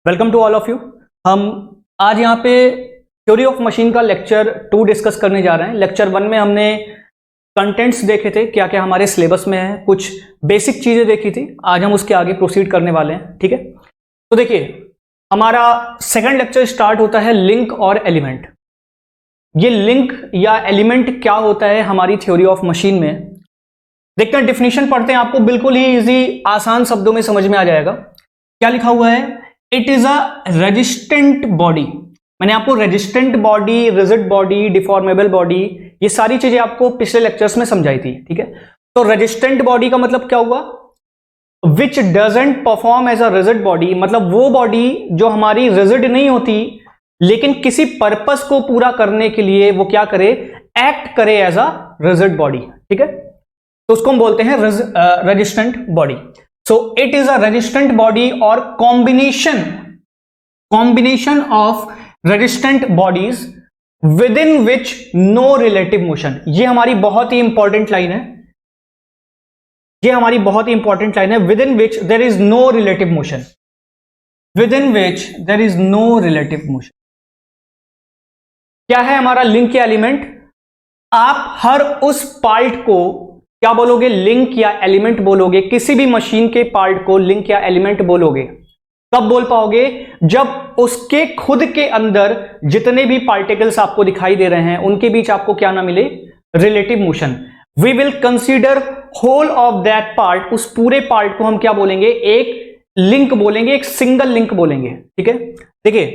Welcome to all of you. हम आज यहाँ पे थ्योरी ऑफ मशीन का लेक्चर 2 डिस्कस करने जा रहे हैं। लेक्चर 1 में हमने कंटेंट्स देखे थे, क्या क्या हमारे सिलेबस में है, कुछ बेसिक चीजें देखी थी। आज हम उसके आगे प्रोसीड करने वाले हैं, ठीक है। तो देखिए, हमारा सेकंड लेक्चर स्टार्ट होता है लिंक और एलिमेंट। ये लिंक या एलिमेंट क्या होता है हमारी थ्योरी ऑफ मशीन में, देखते हैं। डेफिनेशन पढ़ते हैं, आपको बिल्कुल ही इजी आसान शब्दों में समझ में आ जाएगा। क्या लिखा हुआ है? It is a resistant body. मैंने आपको resistant body, rigid body, deformable body, ये सारी चीजें आपको पिछले लेक्चर्स में समझाई थी, ठीक है। तो रेजिस्टेंट बॉडी का मतलब क्या हुआ? Which doesn't perform as a rigid body, मतलब वो बॉडी जो हमारी रिजिड नहीं होती लेकिन किसी पर्पस को पूरा करने के लिए वो क्या करे, एक्ट करे एज अ रिजिड बॉडी, ठीक है। तो उसको हम बोलते हैं resistant body. So it is a resistant body or combination of resistant bodies within which no relative motion। ये हमारी बहुत ही इंपॉर्टेंट लाइन है, ये हमारी बहुत ही इंपॉर्टेंट लाइन है। within which there is no relative motion, within which there is no relative motion। क्या है हमारा लिंक या एलिमेंट? आप हर उस पार्ट को क्या बोलोगे? लिंक या एलिमेंट बोलोगे। किसी भी मशीन के पार्ट को लिंक या एलिमेंट बोलोगे। कब बोल पाओगे? जब उसके खुद के अंदर जितने भी पार्टिकल्स आपको दिखाई दे रहे हैं उनके बीच आपको क्या ना मिले, relative motion. We will consider whole of that part, उस पूरे पार्ट को हम क्या बोलेंगे? एक लिंक बोलेंगे, एक सिंगल लिंक बोलेंगे, ठीक है। देखिए,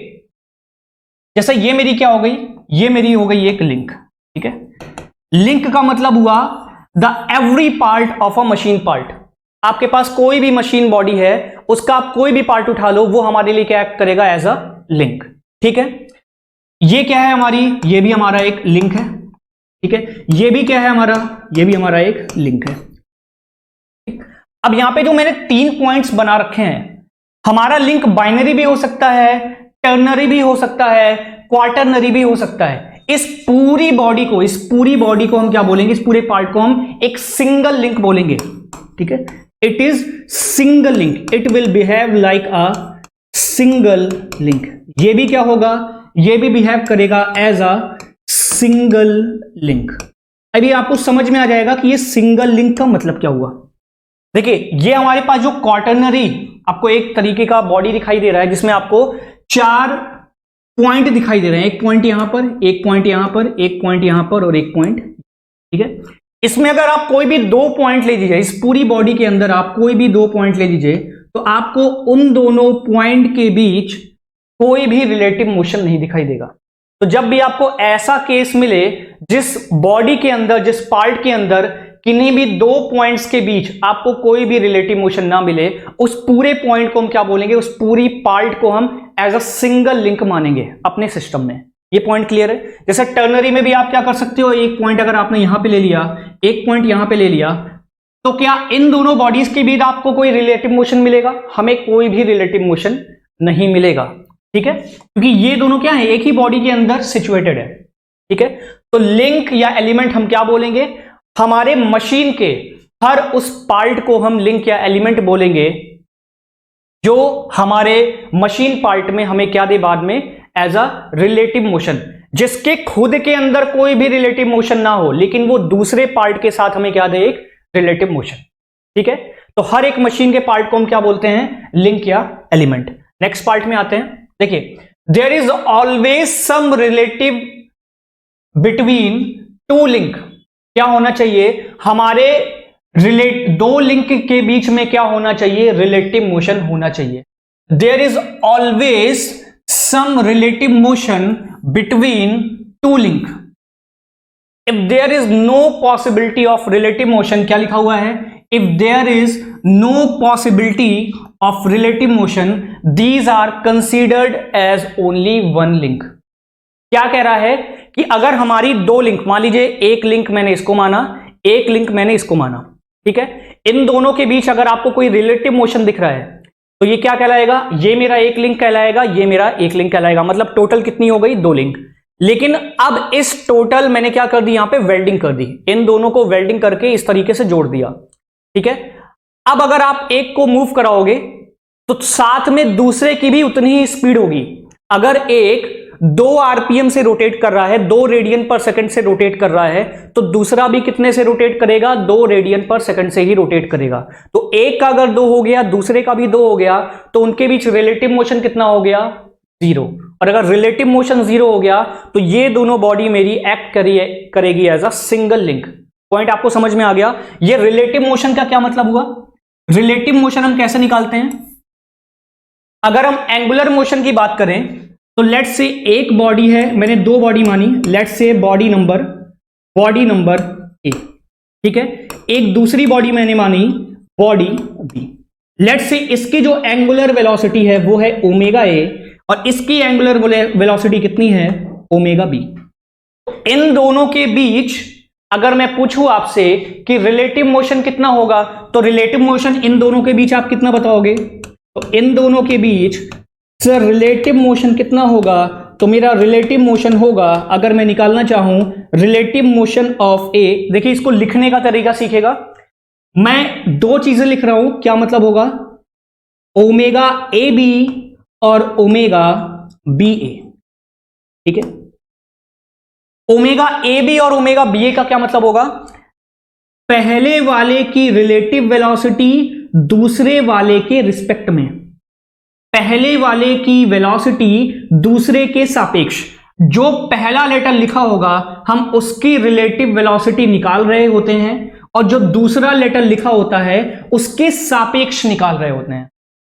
जैसे ये मेरी क्या हो गई, ये मेरी हो गई एक लिंक, ठीक है। लिंक का मतलब हुआ the every part of a machine part. आपके पास कोई भी मशीन बॉडी है, उसका आप कोई भी पार्ट उठा लो, वो हमारे लिए क्या एक्ट करेगा? एज अ लिंक, ठीक है। ये क्या है हमारी? ये भी हमारा एक लिंक है, ठीक है। ये भी क्या है हमारा? ये भी हमारा एक लिंक है। अब यहां पे जो मैंने 3 पॉइंट्स बना रखे हैं, हमारा लिंक बाइनरी भी हो सकता है, टर्नरी भी हो सकता है, क्वार्टरनरी भी हो सकता है। इस पूरी बॉडी को हम क्या बोलेंगे? इस पूरे पार्ट को हम एक सिंगल लिंक बोलेंगे, ठीक है। It is single link, it will behave like a single link. ये भी क्या होगा? ये भी बिहेव करेगा एज अ सिंगल लिंक। अभी आपको समझ में आ जाएगा कि ये सिंगल लिंक का मतलब क्या हुआ। देखिए, ये हमारे पास जो क्वार्टरनरी आपको एक तरीके का बॉडी दिखाई दे रहा है जिसमें आपको 4 पॉइंट दिखाई दे रहे हैं। एक पॉइंट यहां पर, एक पॉइंट यहां पर, एक पॉइंट यहां पर और एक पॉइंट, ठीक है। इसमें अगर आप कोई भी 2 पॉइंट ले लीजिए, इस पूरी बॉडी के अंदर आप कोई भी 2 पॉइंट ले लीजिए, तो आपको उन दोनों पॉइंट के बीच कोई भी रिलेटिव मोशन नहीं दिखाई देगा। तो जब भी आपको ऐसा केस मिले जिस बॉडी के अंदर, जिस पार्ट के अंदर किन्हीं भी 2 पॉइंट्स के बीच आपको कोई भी रिलेटिव मोशन ना मिले, उस पूरे पॉइंट को हम क्या बोलेंगे? उस पूरी पार्ट को हम एज अ सिंगल लिंक मानेंगे अपने सिस्टम में। ये पॉइंट क्लियर है? जैसे टर्नरी में भी आप क्या कर सकते हो, एक पॉइंट अगर आपने यहां पे ले लिया, एक पॉइंट यहां पे ले लिया, तो क्या इन दोनों बॉडीज के बीच आपको कोई रिलेटिव मोशन मिलेगा? हमें कोई भी रिलेटिव मोशन नहीं मिलेगा, ठीक है, क्योंकि ये दोनों क्या है? एक ही बॉडी के अंदर सिचुएटेड है, ठीक है। तो लिंक या एलिमेंट हम क्या बोलेंगे? हमारे मशीन के हर उस पार्ट को हम लिंक या एलिमेंट बोलेंगे जो हमारे मशीन पार्ट में हमें क्या दे बाद में? As a relative motion. जिसके खुद के अंदर कोई भी रिलेटिव मोशन ना हो लेकिन वो दूसरे पार्ट के साथ हमें क्या दे? एक रिलेटिव मोशन, ठीक है। तो हर एक मशीन के पार्ट को हम क्या बोलते हैं? लिंक या एलिमेंट। नेक्स्ट पार्ट में आते हैं। देखिए, there is always some relative between 2 link. क्या होना चाहिए? हमारे 2 लिंक के बीच में क्या होना चाहिए? रिलेटिव मोशन होना चाहिए। There is always some relative motion between 2 link. If there is no possibility of relative motion, क्या लिखा हुआ है? If there is no possibility of relative motion, these are considered as only 1 link. क्या कह रहा है कि अगर हमारी 2 लिंक, मान लीजिए एक लिंक मैंने इसको माना, एक लिंक मैंने इसको माना, ठीक है। इन दोनों के बीच अगर आपको कोई रिलेटिव मोशन दिख रहा है तो ये क्या कहलाएगा? ये मेरा एक लिंक कहलाएगा, ये मेरा एक लिंक कहलाएगा। मतलब टोटल कितनी हो गई? 2 लिंक। लेकिन अब इस टोटल मैंने क्या कर दी? यहां पे वेल्डिंग कर दी, इन दोनों को वेल्डिंग करके इस तरीके से जोड़ दिया, ठीक है। अब अगर आप एक को मूव कराओगे तो साथ में दूसरे की भी उतनी ही स्पीड होगी। अगर एक 2 आरपीएम से रोटेट कर रहा है, 2 रेडियन पर सेकंड से रोटेट कर रहा है, तो दूसरा भी कितने से रोटेट करेगा? 2 रेडियन पर सेकंड से ही रोटेट करेगा। तो एक का अगर 2 हो गया, दूसरे का भी 2 हो गया, तो उनके बीच रिलेटिव मोशन कितना हो गया? 0। और अगर रिलेटिव मोशन 0 हो गया तो ये दोनों बॉडी मेरी एक्ट करेगी as a single link. Point आपको समझ में आ गया? ये रिलेटिव मोशन का क्या मतलब हुआ? रिलेटिव मोशन हम कैसे निकालते हैं? अगर हम एंगुलर मोशन की बात करें तो लेट्स से एक बॉडी है, मैंने 2 बॉडी मानी, let's say body number A, ठीक है। एक दूसरी बॉडी मैंने मानी बॉडी बी। लेट्स से इसकी जो एंगुलर वेलोसिटी है वो है ओमेगा ए और इसकी एंगुलर वेलोसिटी कितनी है? Omega B. इन दोनों के बीच अगर मैं पूछूं आपसे कि रिलेटिव मोशन कितना होगा, तो रिलेटिव मोशन इन दोनों के बीच आप कितना बताओगे? तो इन दोनों के बीच सर रिलेटिव मोशन कितना होगा? तो मेरा रिलेटिव मोशन होगा, अगर मैं निकालना चाहूं रिलेटिव मोशन ऑफ ए, देखिए इसको लिखने का तरीका सीखेगा। मैं 2 चीजें लिख रहा हूं, क्या मतलब होगा? ओमेगा ए बी और ओमेगा बी ए, ठीक है। ओमेगा ए बी और ओमेगा बी ए का क्या मतलब होगा? पहले वाले की रिलेटिव वेलोसिटी दूसरे वाले के रिस्पेक्ट में, पहले वाले की वेलोसिटी दूसरे के सापेक्ष। जो पहला लेटर लिखा होगा हम उसकी रिलेटिव वेलोसिटी निकाल रहे होते हैं और जो दूसरा लेटर लिखा होता है उसके सापेक्ष निकाल रहे होते हैं।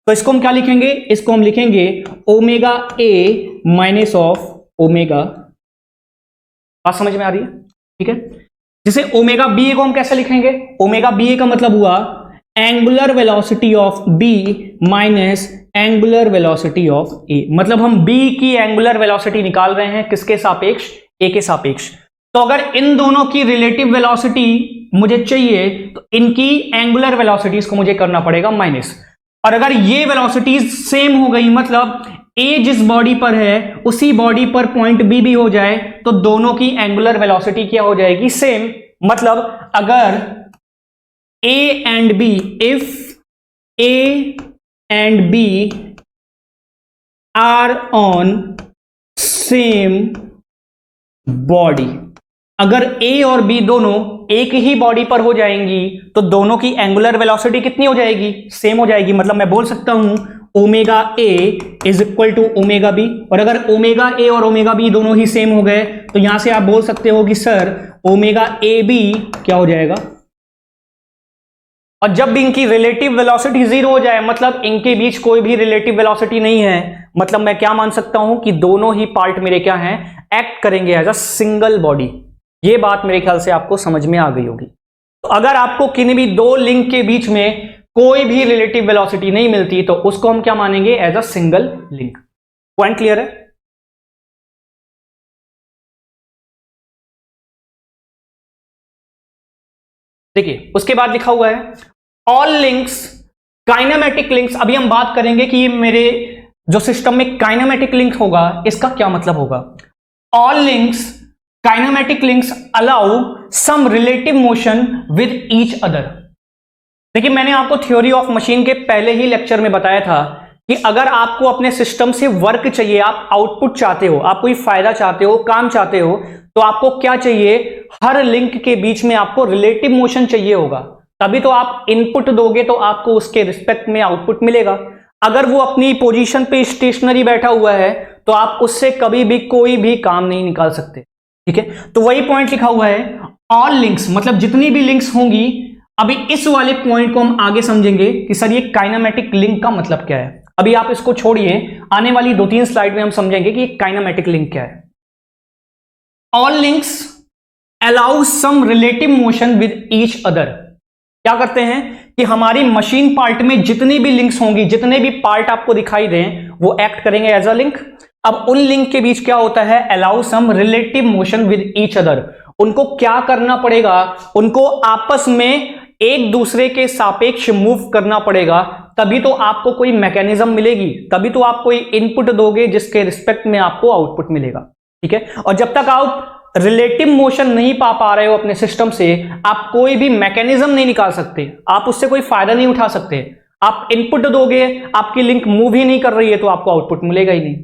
तो इसको हम क्या लिखेंगे? इसको हम लिखेंगे omega A minus of omega. बात समझ में आ रही है? ठीक है। जैसे ओमेगा बी ए को हम कैसे लिखेंगे? ओमेगा बी ए का मतलब हुआ angular velocity of B minus angular velocity of A. मतलब हम बी की एंगुलर वेलोसिटी निकाल रहे हैं किसके सापेक्ष? ए के सापेक्ष। तो अगर इन दोनों की रिलेटिव वेलोसिटी मुझे चाहिए तो इनकी एंगुलर वेलोसिटीज को मुझे करना पड़ेगा माइनस। और अगर ये वेलोसिटीज सेम हो गई, मतलब ए जिस बॉडी पर है उसी बॉडी पर पॉइंट बी भी हो जाए, तो दोनों की एंगुलर वेलोसिटी क्या हो जाएगी? सेम। मतलब अगर A and B, if A and B are on same body, अगर ए और बी दोनों एक ही बॉडी पर हो जाएंगी तो दोनों की एंगुलर वेलोसिटी कितनी हो जाएगी? सेम हो जाएगी। मतलब मैं बोल सकता हूं omega A is equal to omega B. और अगर ओमेगा ए और ओमेगा बी दोनों ही सेम हो गए तो यहां से आप बोल सकते हो कि सर ओमेगा ए बी क्या हो जाएगा? और जब भी इनकी रिलेटिव वेलोसिटी 0 हो जाए, मतलब इनके बीच कोई भी रिलेटिव वेलोसिटी नहीं है, मतलब मैं क्या मान सकता हूं कि दोनों ही पार्ट मेरे क्या हैं? एक्ट करेंगे एज अ सिंगल बॉडी। ये बात मेरे ख्याल से आपको समझ में आ गई होगी। तो अगर आपको किन्हीं भी 2 लिंक के बीच में कोई भी रिलेटिव वेलोसिटी नहीं मिलती तो उसको हम क्या मानेंगे? As a single link. Point clear है? देखिए उसके बाद लिखा हुआ है ऑल लिंक्स काइनेमेटिक लिंक्स। अभी हम बात करेंगे कि ये मेरे जो सिस्टम में काइनेमेटिक लिंक होगा इसका क्या मतलब होगा। All links kinematic links allow some relative motion with each other. देखिए मैंने आपको थ्योरी ऑफ मशीन के पहले ही लेक्चर में बताया था कि अगर आपको अपने सिस्टम से वर्क चाहिए, आप आउटपुट चाहते हो, आप कोई फायदा चाहते हो, काम चाहते हो, तो आपको क्या चाहिए? हर लिंक के बीच में आपको रिलेटिव मोशन चाहिए होगा, तभी तो आप इनपुट दोगे तो आपको उसके रिस्पेक्ट में आउटपुट मिलेगा। अगर वो अपनी पोजीशन पे स्टेशनरी बैठा हुआ है तो आप उससे कभी भी कोई भी काम नहीं निकाल सकते। ठीक है, तो वही पॉइंट लिखा हुआ है ऑल लिंक्स, मतलब जितनी भी लिंक्स होंगी। अभी इस वाले पॉइंट को हम आगे समझेंगे कि सर ये काइनेमेटिक लिंक का मतलब क्या है। अभी आप इसको छोड़िए, आने वाली 2-3 स्लाइड में हम समझेंगे कि काइनेमेटिक लिंक क्या है। All links allow some relative motion with each other. क्या करते हैं कि हमारी मशीन पार्ट में जितनी भी लिंक्स होंगी, जितने भी पार्ट आपको दिखाई दें, वो एक्ट करेंगे एज अ लिंक। अब उन लिंक के बीच क्या होता है? Allow some relative motion with each other. उनको क्या करना पड़ेगा? उनको आपस में एक दूसरे के सापेक्ष मूव करना पड़ेगा, तभी तो आपको कोई मैकेनिज्म मिलेगी, तभी तो आप कोई इनपुट दोगे जिसके रिस्पेक्ट में आपको आउटपुट मिलेगा। ठीक है, और जब तक आप रिलेटिव मोशन नहीं पा रहे हो अपने सिस्टम से, आप कोई भी मैकेनिज्म नहीं निकाल सकते, आप उससे कोई फायदा नहीं उठा सकते। आप इनपुट दोगे, आपकी लिंक मूव ही नहीं कर रही है तो आपको आउटपुट मिलेगा ही नहीं।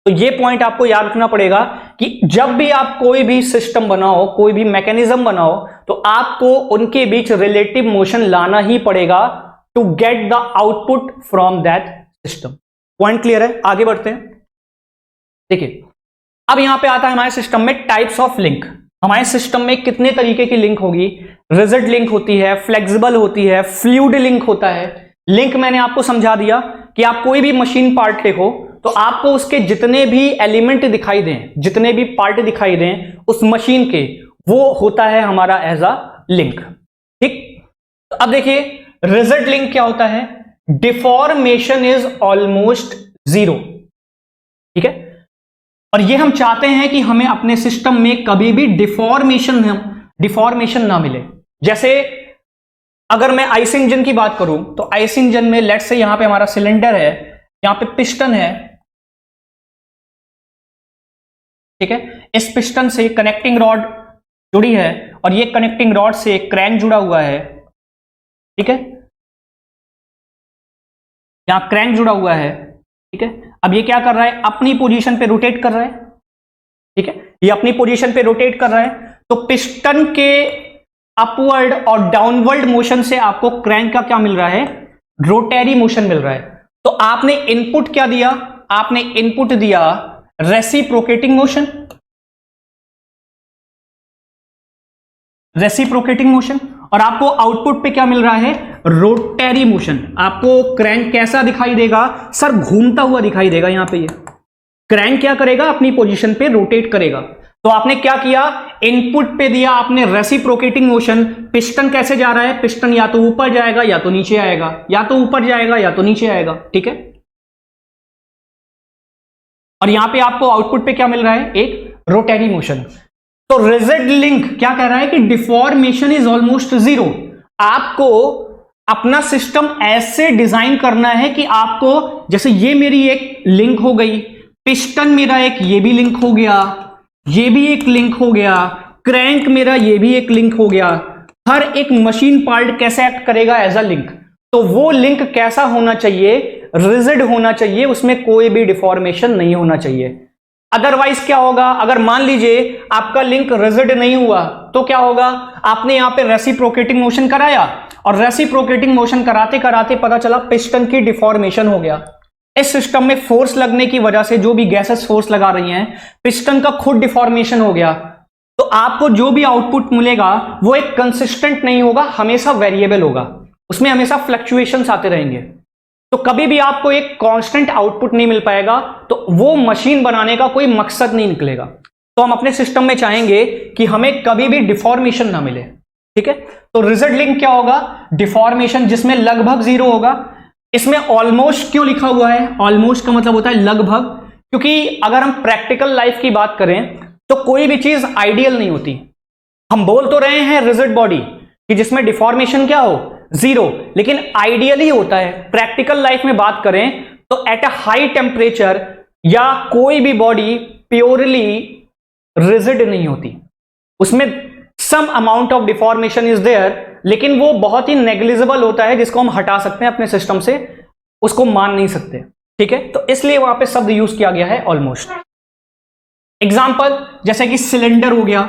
तो ये पॉइंट आपको याद रखना पड़ेगा कि जब भी आप कोई भी सिस्टम बनाओ, कोई भी मैकेनिज्म बनाओ, तो आपको उनके बीच रिलेटिव मोशन लाना ही पड़ेगा to get the output from that system. Point clear है? आगे बढ़ते हैं। देखिए, अब यहां पे आता है हमारे सिस्टम में टाइप्स ऑफ लिंक। हमारे सिस्टम में कितने तरीके की लिंक होगी? रिजिड लिंक होती है, फ्लेक्सिबल होती है, फ्लूइड लिंक होता है। लिंक मैंने आपको समझा दिया कि आप कोई भी मशीन पार्ट देखो तो आपको उसके जितने भी एलिमेंट दिखाई दें, जितने भी पार्ट दिखाई दें उस मशीन के, वो होता है हमारा एज अ लिंक। ठीक, तो अब देखिए रिजिड लिंक क्या होता है? Deformation is almost zero. ठीक है, और ये हम चाहते हैं कि हमें अपने सिस्टम में कभी भी डिफॉर्मेशन ना मिले। जैसे अगर मैं आईसी इंजन की बात करूं तो आईसी इंजन में लेट्स से यहां पे हमारा सिलेंडर है, यहां पे पिस्टन है, ठीक है, इस पिस्टन से कनेक्टिंग रॉड जुड़ी है और ये कनेक्टिंग रॉड से क्रैंक जुड़ा हुआ है। ठीक है, यहां क्रैंक जुड़ा हुआ है। ठीक है, अब ये क्या कर रहा है? अपनी पोजीशन पे रोटेट कर रहा है। ठीक है, ये अपनी पोजीशन पे रोटेट कर रहा है, तो पिस्टन के अपवर्ड और डाउनवर्ड मोशन से आपको क्रैंक का क्या मिल रहा है? रोटरी मोशन मिल रहा है। तो आपने इनपुट क्या दिया? आपने इनपुट दिया रेसिप्रोकेटिंग मोशन, रेसिप्रोकेटिंग मोशन, और आपको आउटपुट पे क्या मिल रहा है? Rotary motion. आपको क्रैंक कैसा दिखाई देगा? सर घूमता हुआ दिखाई देगा। यहां पे ये क्रैंक क्या करेगा? अपनी पोजीशन पे रोटेट करेगा। तो आपने क्या किया? इनपुट पे दिया आपने रेसिप्रोकेटिंग मोशन। पिस्टन कैसे जा रहा है? पिस्टन या तो ऊपर जाएगा या तो नीचे आएगा, या तो ऊपर जाएगा या तो नीचे आएगा। ठीक है, और यहां पे आपको आउटपुट पे क्या मिल रहा है? एक रोटरी मोशन। तो रिजिड लिंक क्या कह रहा है कि डिफॉर्मेशन इज ऑलमोस्ट जीरो। आपको अपना सिस्टम ऐसे डिजाइन करना है कि आपको, जैसे ये मेरी एक लिंक हो गई, पिस्टन मेरा एक ये भी लिंक हो गया, ये भी एक लिंक हो गया, क्रैंक मेरा ये भी एक लिंक हो गया। हर एक मशीन पार्ट कैसे एक्ट करेगा? As a link. तो वो लिंक कैसा होना चाहिए? रिजिड होना चाहिए, उसमें कोई भी डिफॉर्मेशन नहीं होना चाहिए। अदरवाइज क्या होगा? अगर मान लीजिए आपका लिंक रिजिड नहीं हुआ तो क्या होगा? आपने यहां पे रेसिप्रोकेटिंग मोशन कराया और रेसिप्रोकेटिंग मोशन कराते कराते पता चला पिस्टन की डिफॉर्मेशन हो गया। इस सिस्टम में फोर्स लगने की वजह से जो भी गैसेस फोर्स लगा रही हैं, पिस्टन का खुद डिफॉर्मेशन हो गया। तो आपको जो भी आउटपुट मिलेगा वो एक कंसिस्टेंट नहीं होगा, हमेशा वेरिएबल होगा, उसमें हमेशा फ्लक्चुएशंस आते रहेंगे। तो कभी भी आपको एक कांस्टेंट आउटपुट नहीं मिल पाएगा, तो वो मशीन बनाने का कोई मकसद नहीं निकलेगा। तो हम अपने सिस्टम में चाहेंगे कि हमें कभी भी डिफॉर्मेशन ना मिले। ठीक है, तो रिजिड लिंक क्या होगा? डिफॉर्मेशन जिसमें लगभग जीरो होगा। इसमें ऑलमोस्ट क्यों लिखा हुआ है? ऑलमोस्ट का मतलब होता है लगभग, क्योंकि अगर हम प्रैक्टिकल लाइफ की बात करें तो कोई भी चीज आइडियल नहीं होती। हम बोल तो रहे हैं रिजिड बॉडी कि जिसमें डिफॉर्मेशन क्या हो? जीरो, लेकिन आइडियली होता है। प्रैक्टिकल लाइफ में बात करें तो एट अ हाई टेम्परेचर या कोई भी बॉडी प्योरली रिजिड नहीं होती, उसमें some amount of deformation is there, लेकिन वो बहुत ही नेग्लिजिबल होता है, जिसको हम हटा सकते हैं अपने सिस्टम से, उसको मान नहीं सकते। ठीक है, तो इसलिए वहां पे शब्द यूज किया गया है ऑलमोस्ट। एग्जाम्पल जैसे कि सिलेंडर हो गया,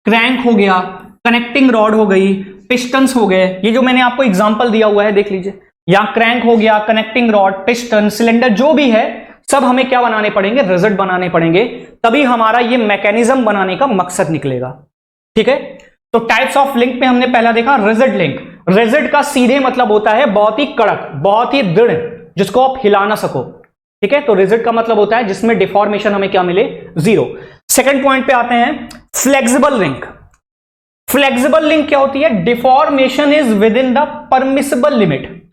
क्रैंक हो गया, कनेक्टिंग रॉड हो गई, पिस्टन्स हो गए। ये जो मैंने आपको एग्जाम्पल दिया हुआ है देख लीजिए, यहां क्रैंक हो गया, कनेक्टिंग रॉड, पिस्टन, सिलेंडर, जो भी है सब हमें क्या बनाने पड़ेंगे? रिजिड बनाने पड़ेंगे, तभी हमारा ये मैकेनिज्म बनाने का मकसद निकलेगा। ठीक है, तो टाइप्स ऑफ लिंक में हमने पहला देखा रिजिड लिंक। रिजिड का सीधे मतलब होता है बहुत ही कड़क, बहुत ही दृढ़, जिसको आप हिला ना सको। ठीक है, तो रिजिड का मतलब होता है जिसमें डिफॉर्मेशन हमें क्या मिले? जीरो। सेकंड पॉइंट पे आते हैं, फ्लेक्सिबल लिंक। फ्लेक्सिबल लिंक क्या होती है? Deformation is with in the permissible limit,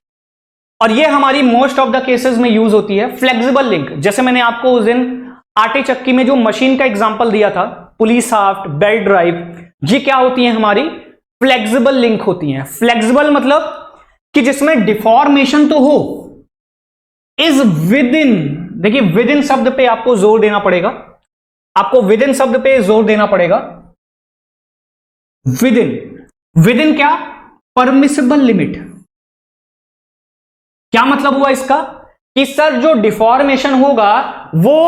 और ये हमारी मोस्ट ऑफ द केसेस में यूज होती है। फ्लेक्सिबल लिंक, जैसे मैंने आपको उस दिन आटे चक्की में जो मशीन का एग्जांपल दिया था, पुली शाफ्ट, बेल्ट ड्राइव, ये क्या होती है? हमारी फ्लेक्सिबल लिंक होती हैं। फ्लेक्सिबल मतलब कि जिसमें डिफॉर्मेशन तो हो, इज विद इन। देखिए विद इन शब्द पे आपको जोर देना पड़ेगा, आपको विद इन शब्द पे जोर देना पड़ेगा। विद इन, विद इन क्या? Permissible limit. क्या मतलब हुआ इसका कि सर जो डिफॉर्मेशन होगा वो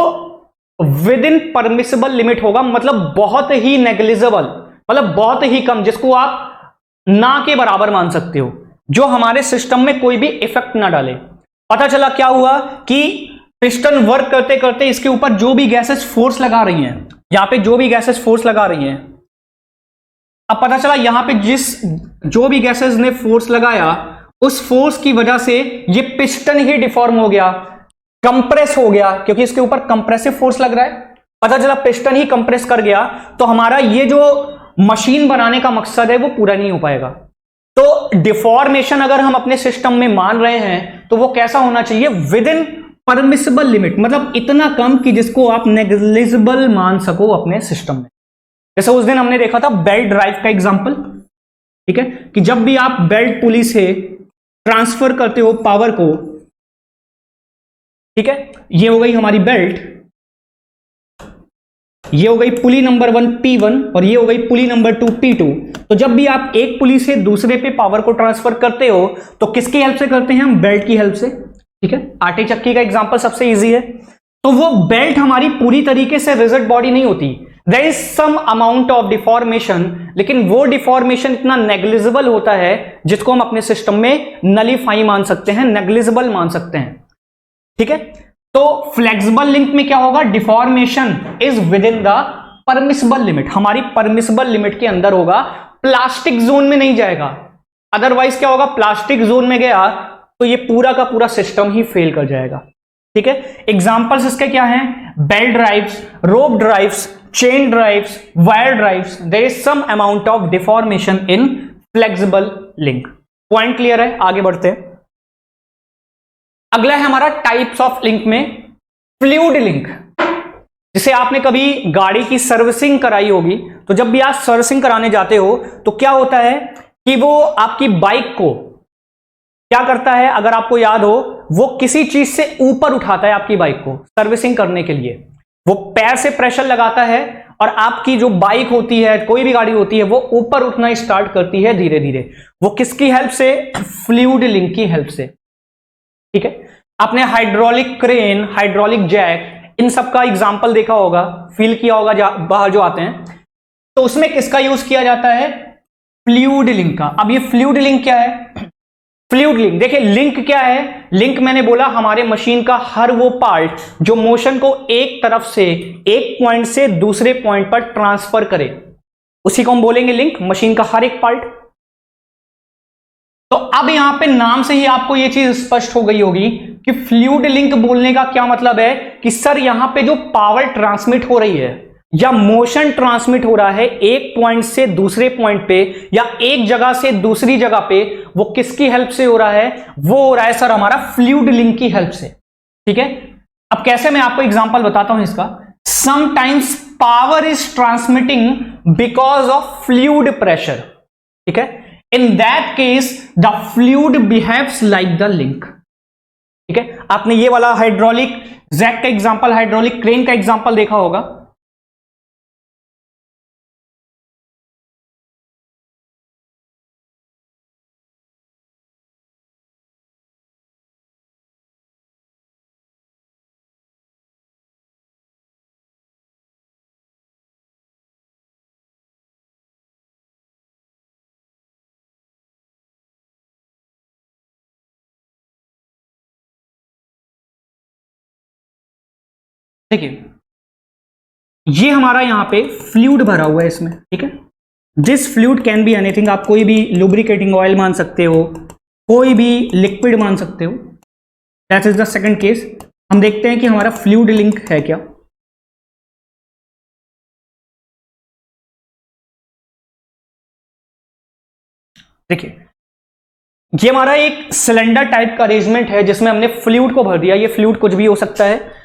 विद इन परमिसिबल लिमिट होगा, मतलब बहुत ही नेग्लिजिबल, मतलब बहुत ही कम, जिसको आप ना के बराबर मान सकते हो, जो हमारे सिस्टम में कोई भी इफेक्ट ना डाले। पता चला क्या हुआ कि पिस्टन वर्क करते करते इसके ऊपर जो भी गैसेस फोर्स लगा रही हैं, यहां पे जो भी गैसेस फोर्स लगा रही हैं, अब पता चला यहां पे जो भी गैसेस ने फोर्स लगाया उस फोर्स की वजह से ये पिस्टन ही डिफॉर्म हो गया, कंप्रेस हो गया, क्योंकि इसके ऊपर कंप्रेसिव फोर्स लग रहा है। पता चला पिस्टन ही कंप्रेस कर गया, तो हमारा ये जो मशीन बनाने का मकसद है वो पूरा नहीं हो पाएगा। तो डिफॉर्मेशन अगर हम अपने सिस्टम में मान रहे हैं तो वो कैसा होना चाहिए, विद इन परमिसिबल लिमिट, मतलब इतना कम कि जिसको आप नेग्लिजिबल मान सको अपने सिस्टम में। जैसे उस दिन हमने देखा था बेल्ट ड्राइव का एग्जांपल, ठीक है, कि जब भी आप बेल्ट पुली से ट्रांसफर करते हो पावर को, ठीक है, ये हो गई हमारी बेल्ट, ये हो गई पुली नंबर 1 P1 और ये हो गई पुली नंबर 2 P2। तो जब भी आप एक पुली से दूसरे पे पावर को ट्रांसफर करते हो तो किसकी हेल्प से करते हैं, हम बेल्ट की हेल्प से, ठीक है। आटे चक्की का एग्जांपल सबसे इजी है। तो वो बेल्ट हमारी पूरी तरीके से रिजिड बॉडी नहीं होती, there is some amount of deformation, लेकिन वो डिफॉर्मेशन इतना नेग्लिजिबल होता है जिसको हम अपने सिस्टम में नलीफाई मान सकते हैं, नेग्लिजिबल मान सकते हैं, ठीक है। तो फ्लेक्सिबल लिंक में क्या होगा, deformation is with in the permissible limit, हमारी परमिसिबल लिमिट के अंदर होगा, प्लास्टिक जोन में नहीं जाएगा। अदरवाइज क्या होगा, प्लास्टिक जोन में गया तो ये पूरा का पूरा सिस्टम ही फेल कर जाएगा, ठीक है। एग्जांपल्स इसके क्या हैं, belt drives, rope drives, chain drives, wire drives, there is some amount of deformation in flexible link. Point clear है, आगे बढ़ते हैं। अगला है हमारा टाइप्स ऑफ लिंक में फ्लूइड लिंक। जिसे आपने कभी गाड़ी की सर्विसिंग कराई होगी, तो जब भी आप सर्विसिंग कराने जाते हो तो क्या होता है कि वो आपकी बाइक को क्या करता है, अगर आपको याद हो, वो किसी चीज से ऊपर उठाता है आपकी बाइक को सर्विसिंग करने के लिए। वो पैर से प्रेशर लगाता है और आपकी जो बाइक होती है, कोई भी गाड़ी होती है, वो ऊपर उठना स्टार्ट करती है धीरे धीरे। वो किसकी हेल्प से, फ्लूइड लिंक की हेल्प से, ठीक है। आपने हाइड्रोलिक क्रेन, हाइड्रोलिक जैक, इन सब का एग्जांपल देखा होगा, फील किया होगा बाहर जो आते हैं, तो उसमें किसका यूज किया जाता है, फ्लूइड लिंक का। अब ये फ्लूइड लिंक क्या है, फ्लूइड लिंक देखिए, लिंक क्या है, लिंक मैंने बोला हमारे मशीन का हर वो पार्ट जो मोशन को एक तरफ से, एक पॉइंट से दूसरे पॉइंट पर ट्रांसफर करे, उसी को हम बोलेंगे लिंक, मशीन का हर एक पार्ट। तो अब यहां पे नाम से ही आपको यह चीज स्पष्ट हो गई होगी कि फ्लूइड लिंक बोलने का क्या मतलब है, कि सर यहां पे जो पावर ट्रांसमिट हो रही है या मोशन ट्रांसमिट हो रहा है एक पॉइंट से दूसरे पॉइंट पे या एक जगह से दूसरी जगह पे, वो किसकी हेल्प से हो रहा है, वो हो रहा है सर हमारा फ्लूइड लिंक की हेल्प से, ठीक है। अब कैसे, मैं आपको एग्जांपल बताता हूं इसका। Sometimes power is transmitting because of fluid pressure, ठीक है। In that case, the fluid behaves like the link, ठीक है। आपने ये वाला हाइड्रोलिक जैक का एग्जांपल, हाइड्रोलिक क्रेन का एग्जांपल देखा होगा। देखिए ये हमारा यहां पे फ्लूइड भरा हुआ है इसमें, ठीक है। This fluid can be anything, आप कोई भी लुब्रिकेटिंग ऑयल मान सकते हो, कोई भी लिक्विड मान सकते हो। That is the second case. हम देखते हैं कि हमारा फ्लूइड लिंक है क्या। देखिए ये हमारा एक सिलेंडर टाइप का अरेंजमेंट है जिसमें हमने फ्लूइड को भर दिया। ये फ्लूइड कुछ भी हो सकता है,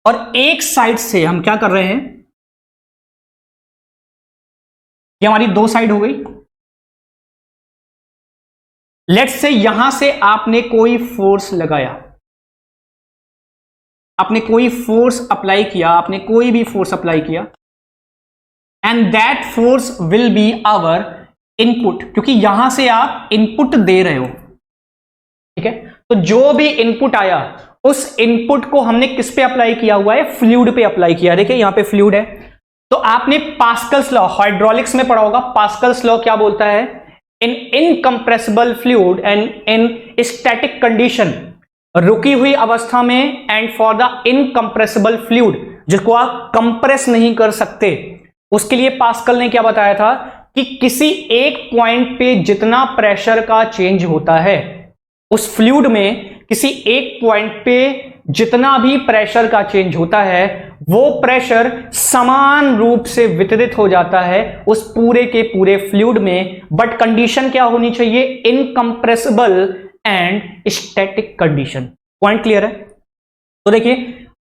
और एक साइड से हम क्या कर रहे हैं, ये हमारी दो साइड हो गई। लेट्स से यहां से आपने कोई फोर्स लगाया, आपने कोई फोर्स अप्लाई किया, आपने कोई भी फोर्स अप्लाई किया, and that force will be our input, क्योंकि यहां से आप इनपुट दे रहे हो, ठीक है। तो जो भी इनपुट आया उस इनपुट को हमने किस पे अप्लाई किया हुआ है, फ्लूइड पे अप्लाई किया। देखिए यहां पे फ्लूइड है, तो आपने पास्कल्स लॉ हाइड्रोलिक्स में पढ़ा होगा। पास्कल्स लॉ क्या बोलता है, in incompressible fluid and in static condition, रुकी हुई अवस्था में, and for the incompressible fluid, जिसको आप कंप्रेस नहीं कर सकते, उसके लिए पास्कल ने क्या बताया था कि किसी एक पॉइंट पे जितना प्रेशर का चेंज होता है, उस फ्लूइड में किसी एक पॉइंट पे जितना भी प्रेशर का चेंज होता है, वो प्रेशर समान रूप से वितरित हो जाता है उस पूरे के पूरे फ्लूइड में। बट कंडीशन क्या होनी चाहिए, incompressible and static condition. Point clear है? तो देखिए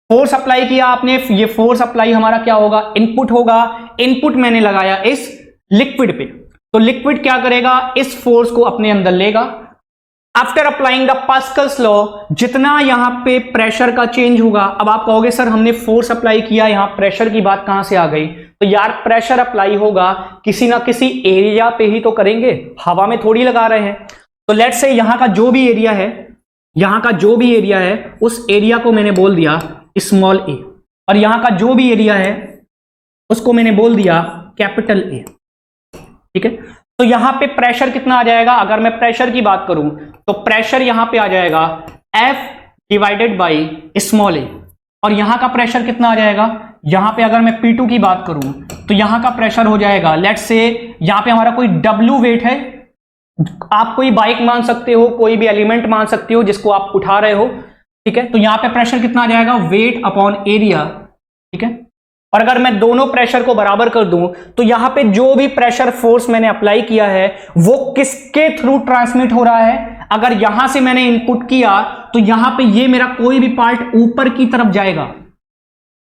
फोर्स अप्लाई किया आपने, ये फोर्स अप्लाई हमारा क्या होगा, इनपुट होगा। इनपुट मैंने लगाया इस लिक्विड पे, तो लिक्विड क्या करेगा, इस फोर्स को अपने अंदर लेगा। After applying the Pascal's law, जितना यहां पे प्रेशर का चेंज होगा, अब आप कहोगे सर हमने फोर्स अप्लाई किया, यहां प्रेशर की बात कहां से आ गई, तो यार प्रेशर अप्लाई होगा किसी ना किसी एरिया पे ही तो करेंगे, हवा में थोड़ी लगा रहे हैं। तो लेट्स से यहां का जो भी एरिया है, यहां का जो भी एरिया है, उस एरिया को मैंने बोल दिया स्मॉल ए, और यहां का जो भी एरिया है उसको मैंने बोल दिया कैपिटल ए। ठीक है, तो यहां पे प्रेशर कितना आ जाएगा, अगर मैं प्रेशर की बात करूं तो प्रेशर यहां पे आ जाएगा F डिवाइडेड बाई स्मॉल ए, और यहां का प्रेशर कितना आ जाएगा, यहां पे अगर मैं P2 की बात करूं तो यहां का प्रेशर हो जाएगा, लेट्स से यहां पे हमारा कोई W वेट है, आप कोई बाइक मान सकते हो, कोई भी एलिमेंट मान सकते हो जिसको आप उठा रहे हो। ठीक है, तो यहां पे प्रेशर कितना आ जाएगा, वेट अपॉन एरिया। ठीक है, और अगर मैं दोनों प्रेशर को बराबर कर दूं तो यहां पे जो भी प्रेशर फोर्स मैंने अप्लाई किया है वो किसके थ्रू ट्रांसमिट हो रहा है, अगर यहां से मैंने इनपुट किया तो यहां पे ये मेरा कोई भी पार्ट ऊपर की तरफ जाएगा,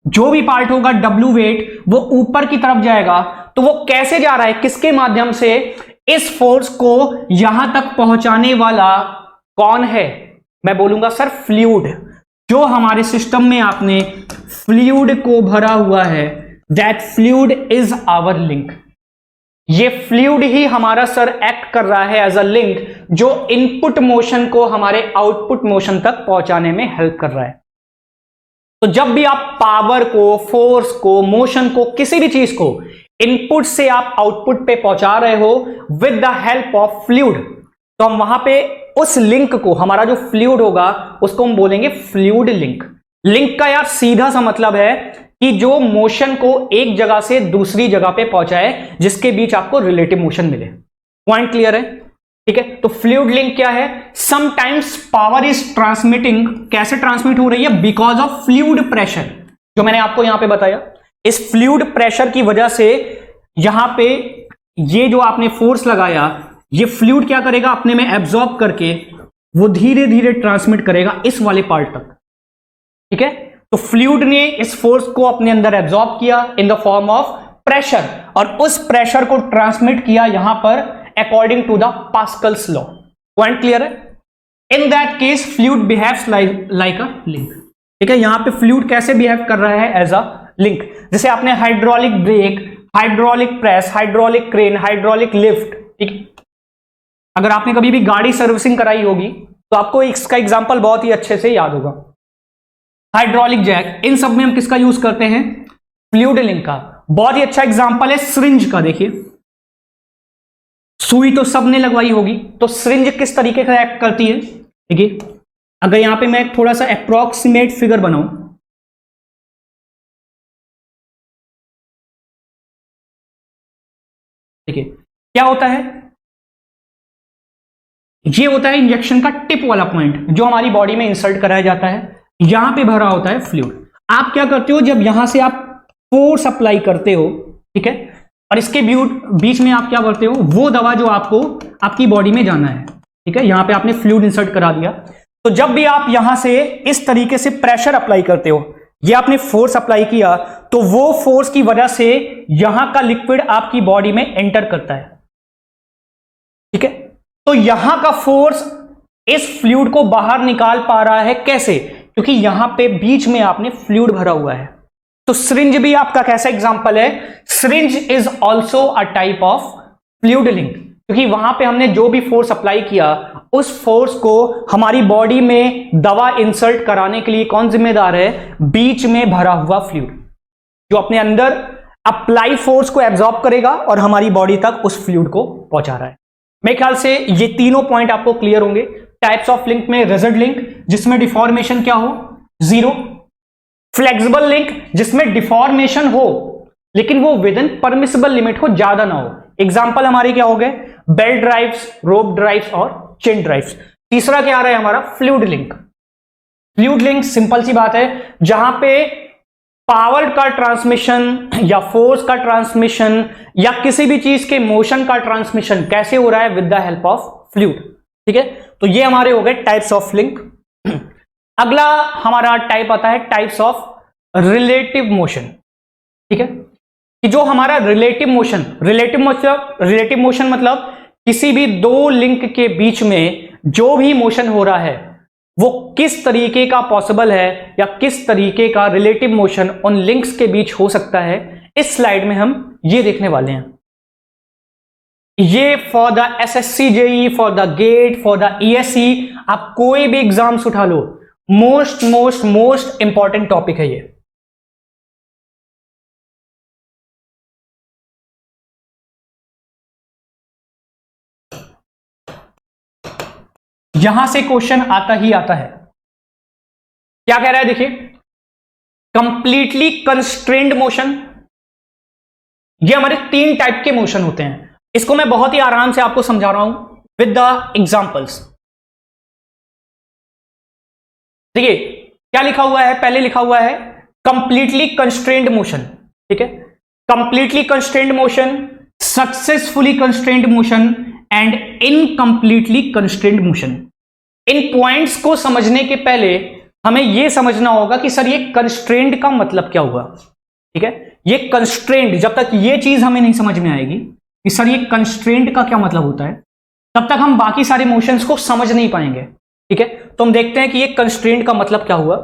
जो भी पार्ट होगा W वेट वो ऊपर की तरफ जाएगा। तो वो कैसे जा रहा है, किसके माध्यम से, इस फोर्स को यहां तक पहुंचाने वाला कौन है, मैं बोलूंगा सर फ्लूइड। जो हमारे सिस्टम में आपने फ्लूइड को भरा हुआ है, that fluid is our link. ये फ्लूइड ही हमारा सर एक्ट कर रहा है एज अ लिंक, जो इनपुट मोशन को हमारे आउटपुट मोशन तक पहुंचाने में हेल्प कर रहा है। तो जब भी आप पावर को, फोर्स को, मोशन को, किसी भी चीज को इनपुट से आप आउटपुट पे पहुंचा रहे हो with the help of fluid, तो हम वहां पे उस लिंक को, हमारा जो फ्लूइड होगा उसको हम बोलेंगे फ्लूइड लिंक। लिंक का यार सीधा सा मतलब है कि जो मोशन को एक जगह से दूसरी जगह पे पहुंचाए, जिसके बीच आपको रिलेटिव मोशन मिले। पॉइंट क्लियर है? ठीक है, तो फ्लूइड लिंक क्या है, समटाइम्स पावर इज ट्रांसमिटिंग, कैसे ट्रांसमिट हो रही है, बिकॉज ऑफ फ्लूइड प्रेशर, जो मैंने आपको यहां पे बताया। इस फ्लूइड प्रेशर की वजह से यहां पे ये जो आपने फोर्स लगाया, ये फ्लूइड क्या करेगा, अपने में एब्जॉर्ब करके वो धीरे धीरे ट्रांसमिट करेगा इस वाले पार्ट तक। ठीक है, तो फ्लूइड ने इस फोर्स को अपने अंदर एब्जॉर्ब किया in the form of pressure, और उस प्रेशर को ट्रांसमिट किया यहां पर according to the Pascal's law. Point clear है? In that case fluid behaves like a link. ठीक है, यहां पे फ्लूइड कैसे बिहेव कर रहा है, एज अ लिंक। जैसे आपने hydraulic brake, hydraulic press, hydraulic crane, hydraulic lift, ठीक, अगर आपने कभी भी गाड़ी सर्विसिंग कराई होगी तो आपको इसका एग्जांपल बहुत ही अच्छे से याद होगा। हाइड्रोलिक जैक, इन सब में हम किसका यूज करते हैं, फ्लूइड लिंक का। बहुत ही अच्छा एग्जांपल है सिरिंज का। देखिए सुई तो सबने लगवाई होगी, तो सिरिंज किस तरीके से एक्ट करती है। देखिए अगर यहां पे मैं थोड़ा सा अप्रोक्सीमेट फिगर बनाऊं, देखिए क्या होता है, ये होता है इंजेक्शन का टिप वाला पॉइंट जो हमारी बॉडी में इंसर्ट कराया जाता है। यहां पे भरा होता है फ्लूइड। आप क्या करते हो, जब यहां से आप फोर्स अप्लाई करते हो, ठीक है, और इसके बीच में आप क्या करते हो, वो दवा जो आपको आपकी बॉडी में जाना है, ठीक है, यहां पे आपने फ्लूइड इंसर्ट करा दिया। तो जब भी आप यहां से इस तरीके से प्रेशर अप्लाई करते हो, ये आपने फोर्स अप्लाई किया, तो वो फोर्स की वजह से यहां का लिक्विड आपकी बॉडी में एंटर करता है। ठीक है, तो यहां का फोर्स इस फ्लूइड को बाहर निकाल पा रहा है, कैसे, क्योंकि यहां पे बीच में आपने फ्लूइड भरा हुआ है। तो सिरिंज भी आपका कैसा एग्जांपल है, syringe is also a type of fluid link. क्योंकि वहां पे हमने जो भी फोर्स अप्लाई किया उस फोर्स को हमारी बॉडी में दवा इंसर्ट कराने के लिए कौन जिम्मेदार है? बीच में भरा हुआ फ्लूइड, जो अपने अंदर अप्लाई फोर्स को एब्जॉर्ब करेगा और हमारी बॉडी तक उस फ्लूइड को पहुंचा रहा है। मेरे ख्याल से ये तीनों पॉइंट आपको क्लियर होंगे। टाइप्स ऑफ लिंक में रिजिड लिंक जिसमें डिफॉर्मेशन क्या हो? 0। फ्लेक्सिबल लिंक जिसमें डिफॉर्मेशन हो लेकिन वो विद इन परमिसिबल लिमिट हो, ज्यादा ना हो। एग्जांपल हमारे क्या हो गए? बेल्ट ड्राइव्स, रोप ड्राइव्स और चेन ड्राइव्स। तीसरा क्या आ रहा है हमारा? Fluid link. Fluid link simple सी बात है, जहां पे पावर का ट्रांसमिशन या फोर्स का ट्रांसमिशन या किसी भी चीज के मोशन का ट्रांसमिशन कैसे हो रहा है? With the help of fluid. ठीक है, तो ये हमारे हो गए टाइप्स ऑफ लिंक। अगला हमारा टाइप आता है टाइप्स ऑफ रिलेटिव मोशन। ठीक है, कि जो हमारा रिलेटिव मोशन मतलब किसी भी दो लिंक के बीच में जो भी मोशन हो रहा है वो किस तरीके का पॉसिबल है या किस तरीके का रिलेटिव मोशन उन लिंक्स के बीच हो सकता है, इस स्लाइड में हम ये देखने वाले हैं। ये for the SSC JE, for the GATE, for the ESC, आप कोई भी एग्जाम्स उठा लो, मोस्ट इंपॉर्टेंट टॉपिक है ये। यहां से क्वेश्चन आता ही आता है। क्या कह रहा है? देखिए, कंप्लीटली कंस्ट्रेंड मोशन, ये हमारे 3 टाइप के मोशन होते हैं। इसको मैं बहुत ही आराम से आपको समझा रहा हूं विद द एग्जांपल्स। देखिए क्या लिखा हुआ है, पहले लिखा हुआ है कंप्लीटली कंस्ट्रेंड मोशन। ठीक है, completely constrained motion, successfully constrained motion and incompletely constrained motion. इन पॉइंट्स को समझने के पहले हमें यह समझना होगा कि सर ये कंस्ट्रेंड का मतलब क्या हुआ। ठीक है, ये कंस्ट्रेंड, जब तक ये चीज हमें नहीं समझ में आएगी कि सर ये कंस्ट्रेंड का क्या मतलब होता है, तब तक हम बाकी सारे मोशंस को समझ नहीं पाएंगे। ठीक है, तो हम देखते हैं कि ये कंस्ट्रेंड का मतलब क्या हुआ।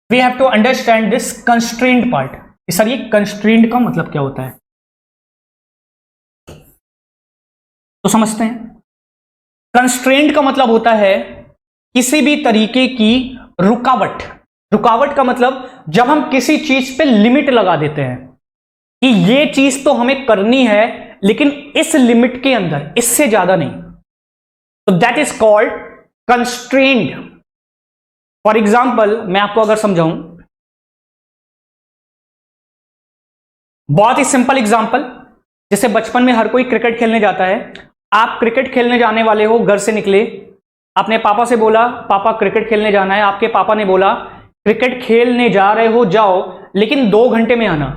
We have to understand this constrained part. Sir ये कंस्ट्रेंड का मतलब क्या होता है, तो समझते हैं। कंस्ट्रेंट का मतलब होता है किसी भी तरीके की रुकावट। रुकावट का मतलब जब हम किसी चीज पे लिमिट लगा देते हैं कि ये चीज तो हमें करनी है लेकिन इस लिमिट के अंदर, इससे ज्यादा नहीं, तो that is called constrained. For example मैं आपको अगर समझाऊं, बहुत ही सिंपल एग्जाम्पल, जैसे बचपन में हर कोई क्रिकेट खेलने जाता है। आप क्रिकेट खेलने जाने वाले हो, घर से निकले, आपने पापा से बोला पापा क्रिकेट खेलने जाना है, आपके पापा ने बोला क्रिकेट खेलने जा रहे हो जाओ लेकिन 2 घंटे में आना।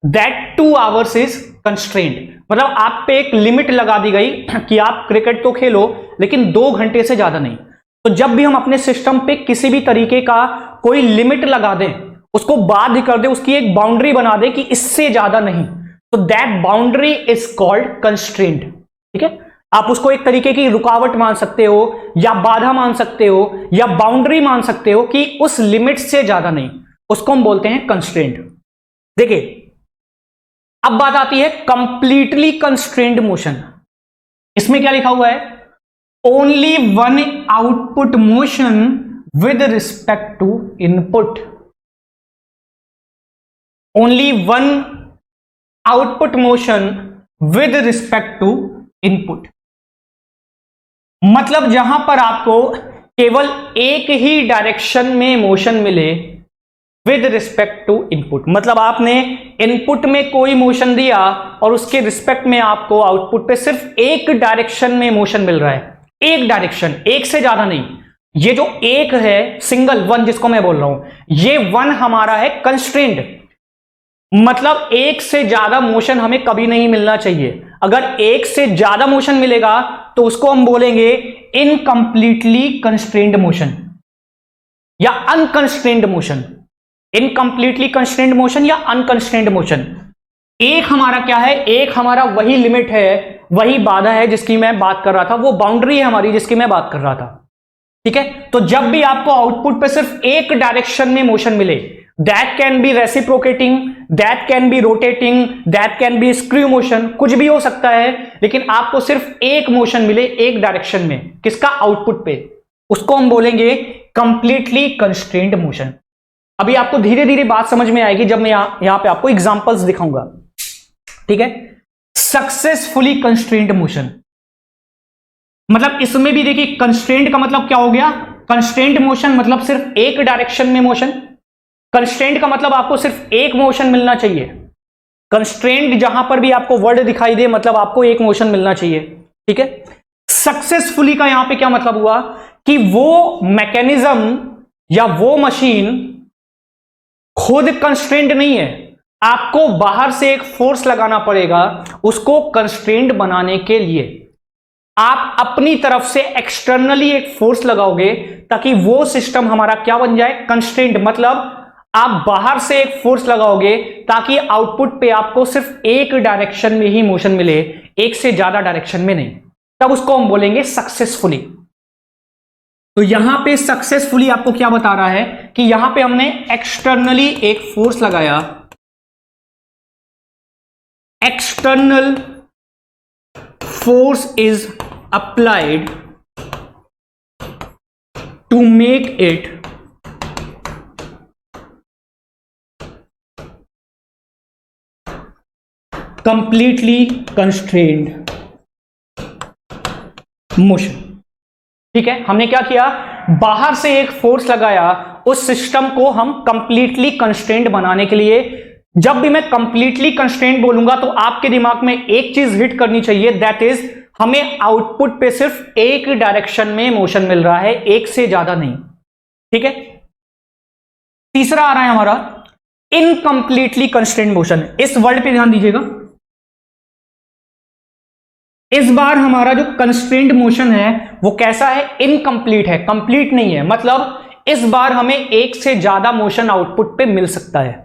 That 2 hours is constraint. मतलब आप पे एक लिमिट लगा दी गई कि आप क्रिकेट तो खेलो लेकिन 2 घंटे से ज्यादा नहीं। तो जब भी हम अपने सिस्टम पे किसी भी तरीके का कोई लिमिट लगा दें, उसको बाध्य कर दे, उसकी एक बाउंड्री बना दे कि इससे ज्यादा नहीं, तो that boundary is called constraint. ठीक है, आप उसको एक तरीके की रुकावट मान सकते हो या बाधा मान सकते हो या बाउंड्री मान सकते हो कि उस लिमिट से ज्यादा नहीं, उसको हम बोलते हैं कंस्ट्रेंट। देखिए अब बात आती है कंप्लीटली कंस्ट्रेंड मोशन। इसमें क्या लिखा हुआ है? Only one output motion with respect to input. Only one output motion with respect to input. मतलब जहां पर आपको केवल एक ही डायरेक्शन में मोशन मिले विद रिस्पेक्ट टू इनपुट। मतलब आपने इनपुट में कोई मोशन दिया और उसके रिस्पेक्ट में आपको आउटपुट पे सिर्फ एक डायरेक्शन में मोशन मिल रहा है, एक डायरेक्शन, एक से ज्यादा नहीं। ये जो एक है सिंगल वन जिसको मैं बोल रहा हूं, ये वन हमारा है कंस्ट्रेंट। मतलब एक से ज्यादा मोशन हमें कभी नहीं मिलना चाहिए। अगर एक से ज्यादा मोशन मिलेगा तो उसको हम बोलेंगे इनकंप्लीटली कंस्ट्रेंड मोशन या अनकंस्ट्रेंड मोशन। इनकंप्लीटली कंस्ट्रेंड मोशन या अनकंस्ट्रेंड मोशन। एक हमारा क्या है? एक हमारा वही लिमिट है, वही बाधा है जिसकी मैं बात कर रहा था, वो बाउंड्री है हमारी जिसकी मैं बात कर रहा था। ठीक है, तो जब भी आपको आउटपुट पे सिर्फ एक डायरेक्शन में मोशन मिले, that can be reciprocating, that can be rotating, that can be screw motion, कुछ भी हो सकता है, लेकिन आपको सिर्फ एक मोशन मिले एक डायरेक्शन में, किसका, आउटपुट पे, उसको हम बोलेंगे कंप्लीटली कंस्ट्रेंड मोशन। अभी आपको धीरे धीरे बात समझ में आएगी जब मैं यहां पे आपको एग्जांपल्स दिखाऊंगा, ठीक है। सक्सेसफुली कंस्ट्रेंड मोशन, मतलब इसमें भी देखिए कंस्ट्रेंट का मतलब क्या हो गया, कंस्ट्रेंट मोशन मतलब सिर्फ एक डायरेक्शन में मोशन। कंस्ट्रेंट का मतलब आपको सिर्फ एक मोशन मिलना चाहिए। कंस्ट्रेंट जहां पर भी आपको वर्ड दिखाई दे मतलब आपको एक मोशन मिलना चाहिए, ठीक है। सक्सेसफुली का यहां पे क्या मतलब हुआ कि वो मैकेनिज्म या वो मशीन खुद कंस्ट्रेंट नहीं है, आपको बाहर से एक फोर्स लगाना पड़ेगा उसको कंस्ट्रेंट बनाने के लिए। आप अपनी तरफ से एक्सटर्नली एक फोर्स लगाओगे ताकि वो सिस्टम हमारा क्या बन जाए, कंस्ट्रेंट। मतलब आप बाहर से एक फोर्स लगाओगे ताकि आउटपुट पे आपको सिर्फ एक डायरेक्शन में ही मोशन मिले, एक से ज्यादा डायरेक्शन में नहीं, तब उसको हम बोलेंगे सक्सेसफुली। तो यहां पे सक्सेसफुली आपको क्या बता रहा है कि यहां पे हमने एक्सटर्नली एक फोर्स लगाया, external force is applied to make it completely constrained motion, ठीक है। हमने क्या किया, बाहर से एक फोर्स लगाया, उस सिस्टम को हम कंप्लीटली कंस्ट्रेंट बनाने के लिए। जब भी मैं कंप्लीटली कंस्ट्रेंट बोलूंगा तो आपके दिमाग में एक चीज हिट करनी चाहिए, दैट इज हमें आउटपुट पे सिर्फ एक डायरेक्शन में मोशन मिल रहा है, एक से ज्यादा नहीं, ठीक है। तीसरा आ रहा है हमारा इनकंप्लीटली कंस्ट्रेंट मोशन। इस वर्ड पे ध्यान दीजिएगा, इस बार हमारा जो कंस्ट्रेंट मोशन है वो कैसा है, इनकंप्लीट है, कंप्लीट नहीं है। मतलब इस बार हमें एक से ज्यादा मोशन आउटपुट पे मिल सकता है।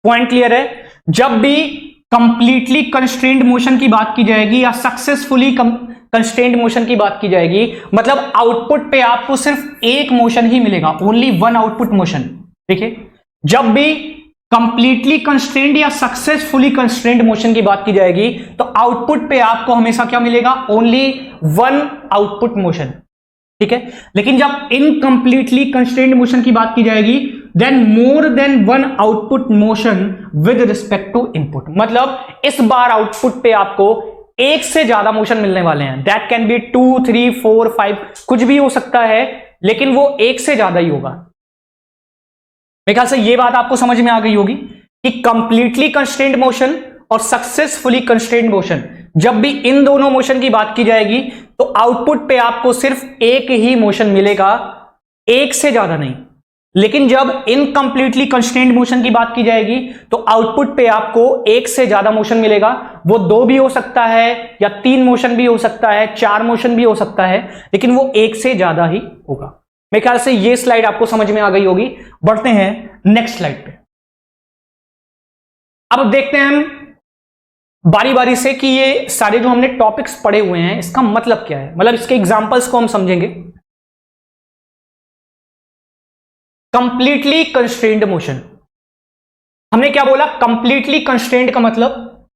पॉइंट क्लियर है। जब भी कंप्लीटली कंस्ट्रेंट मोशन की बात की जाएगी या सक्सेसफुली कंस्ट्रेंट मोशन की बात की जाएगी, मतलब आउटपुट पे आपको सिर्फ एक मोशन ही मिलेगा, ओनली वन आउटपुट मोशन। देखिए, जब भी कंप्लीटली कंस्ट्रेंट या सक्सेसफुली कंस्ट्रेंट मोशन की बात की जाएगी तो आउटपुट पे आपको हमेशा क्या मिलेगा, ओनली वन आउटपुट मोशन, ठीक है। लेकिन जब इनकंप्लीटली कंस्ट्रेंट मोशन की बात की जाएगी then more than one output motion with respect to input. मतलब इस बार आउटपुट पे आपको एक से ज्यादा मोशन मिलने वाले हैं। दैट कैन बी 2, 3, 4, 5, कुछ भी हो सकता है, लेकिन वो एक से ज्यादा ही होगा। मेरे ख्याल से ये बात आपको समझ में आ गई होगी कि कंप्लीटली कंस्ट्रेंट मोशन और सक्सेसफुली कंस्ट्रेंट मोशन, जब भी इन दोनों मोशन की बात की जाएगी तो आउटपुट पे आपको सिर्फ एक ही मोशन मिलेगा, एक से ज्यादा नहीं। लेकिन जब इनकंप्लीटली कंस्ट्रेंट मोशन की बात की जाएगी तो आउटपुट पे आपको एक से ज्यादा मोशन मिलेगा। वो 2 भी हो सकता है या 3 मोशन भी हो सकता है, 4 मोशन भी हो सकता है, लेकिन वो एक से ज्यादा ही होगा। मेरे ख्याल से ये स्लाइड आपको समझ में आ गई होगी। बढ़ते हैं नेक्स्ट स्लाइड पे। अब देखते हैं हम बारी बारी से कि ये सारे जो हमने टॉपिक्स पढ़े हुए हैं इसका मतलब क्या है, मतलब इसके एग्जांपल्स को हम समझेंगे। कंप्लीटली कंस्ट्रेंड मोशन, हमने क्या बोला, कंप्लीटली कंस्ट्रेंट का मतलब,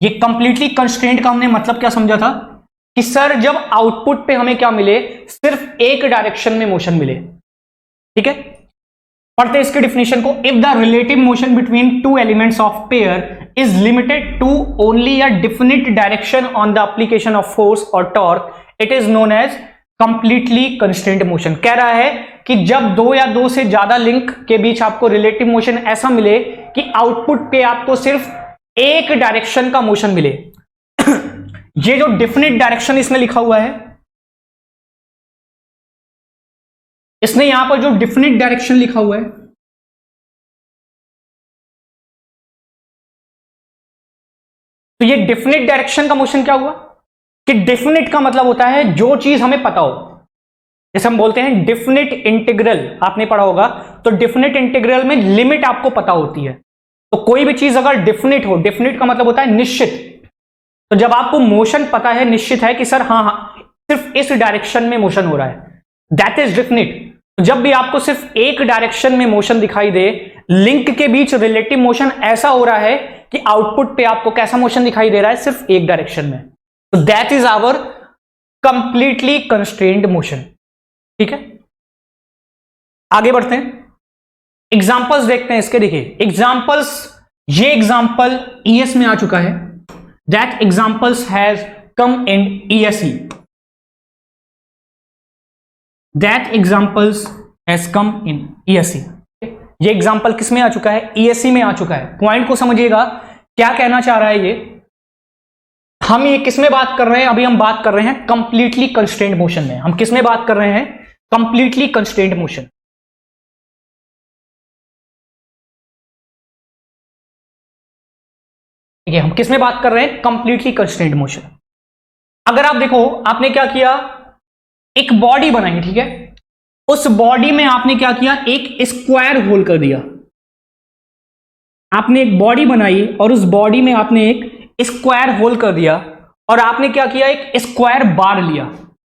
ये कंप्लीटली कंस्ट्रेंट का हमने मतलब क्या समझा था कि सर जब आउटपुट पे हमें क्या मिले, सिर्फ एक डायरेक्शन में मोशन मिले, ठीक है। पढ़ते हैं इसके डिफिनेशन को। If the relative motion between two elements of pair is limited to only a definite direction on the application of force और torque, it is known as completely constrained motion. कह रहा है कि जब 2 या 2 से ज्यादा लिंक के बीच आपको रिलेटिव मोशन ऐसा मिले कि आउटपुट पे आपको सिर्फ एक डायरेक्शन का मोशन मिले। ये जो डिफिनिट डायरेक्शन इसने लिखा हुआ है, इसने यहां पर जो डिफिनिट डायरेक्शन लिखा हुआ है, तो ये डिफिनिट डायरेक्शन का मोशन क्या हुआ कि डेफिनेट का मतलब होता है जो चीज हमें पता हो। जैसे हम बोलते हैं डेफिनेट इंटीग्रल, आपने पढ़ा होगा, तो डेफिनेट इंटीग्रल में लिमिट आपको पता होती है। तो कोई भी चीज अगर डेफिनेट हो, डेफिनेट का मतलब होता है निश्चित। तो जब आपको मोशन पता है, निश्चित है कि सर हाँ सिर्फ इस डायरेक्शन में मोशन हो रहा है, दैट इज डेफिनेट। जब भी आपको सिर्फ एक डायरेक्शन में मोशन दिखाई दे, लिंक के बीच रिलेटिव मोशन ऐसा हो रहा है कि आउटपुट पे आपको कैसा मोशन दिखाई दे रहा है, सिर्फ एक डायरेक्शन में। तो that is our completely constrained motion. ठीक है, आगे बढ़ते हैं, एग्जांपल्स देखते हैं इसके। देखिए एग्जांपल्स, ये एग्जांपल ईएस में आ चुका है, that examples has come in ESE, that examples has come in ESE. ये एग्जांपल किस में आ चुका है, ईएसई में आ चुका है। पॉइंट को समझिएगा, क्या कहना चाह रहा है ये, हम ये किस में बात कर रहे हैं, अभी हम बात कर रहे हैं कंप्लीटली कंस्ट्रेंट मोशन में। हम किस में बात कर रहे हैं, कंप्लीटली कंस्ट्रेंट मोशन। ठीक है, हम किस में बात कर रहे हैं, कंप्लीटली कंस्ट्रेंट मोशन। अगर आप देखो, आपने क्या किया, एक बॉडी बनाई, ठीक है, उस बॉडी में आपने क्या किया, एक स्क्वायर होल कर दिया। आपने एक बॉडी बनाई और उस बॉडी में आपने एक स्क्वायर होल कर दिया, और आपने क्या किया, एक स्क्वायर बार लिया।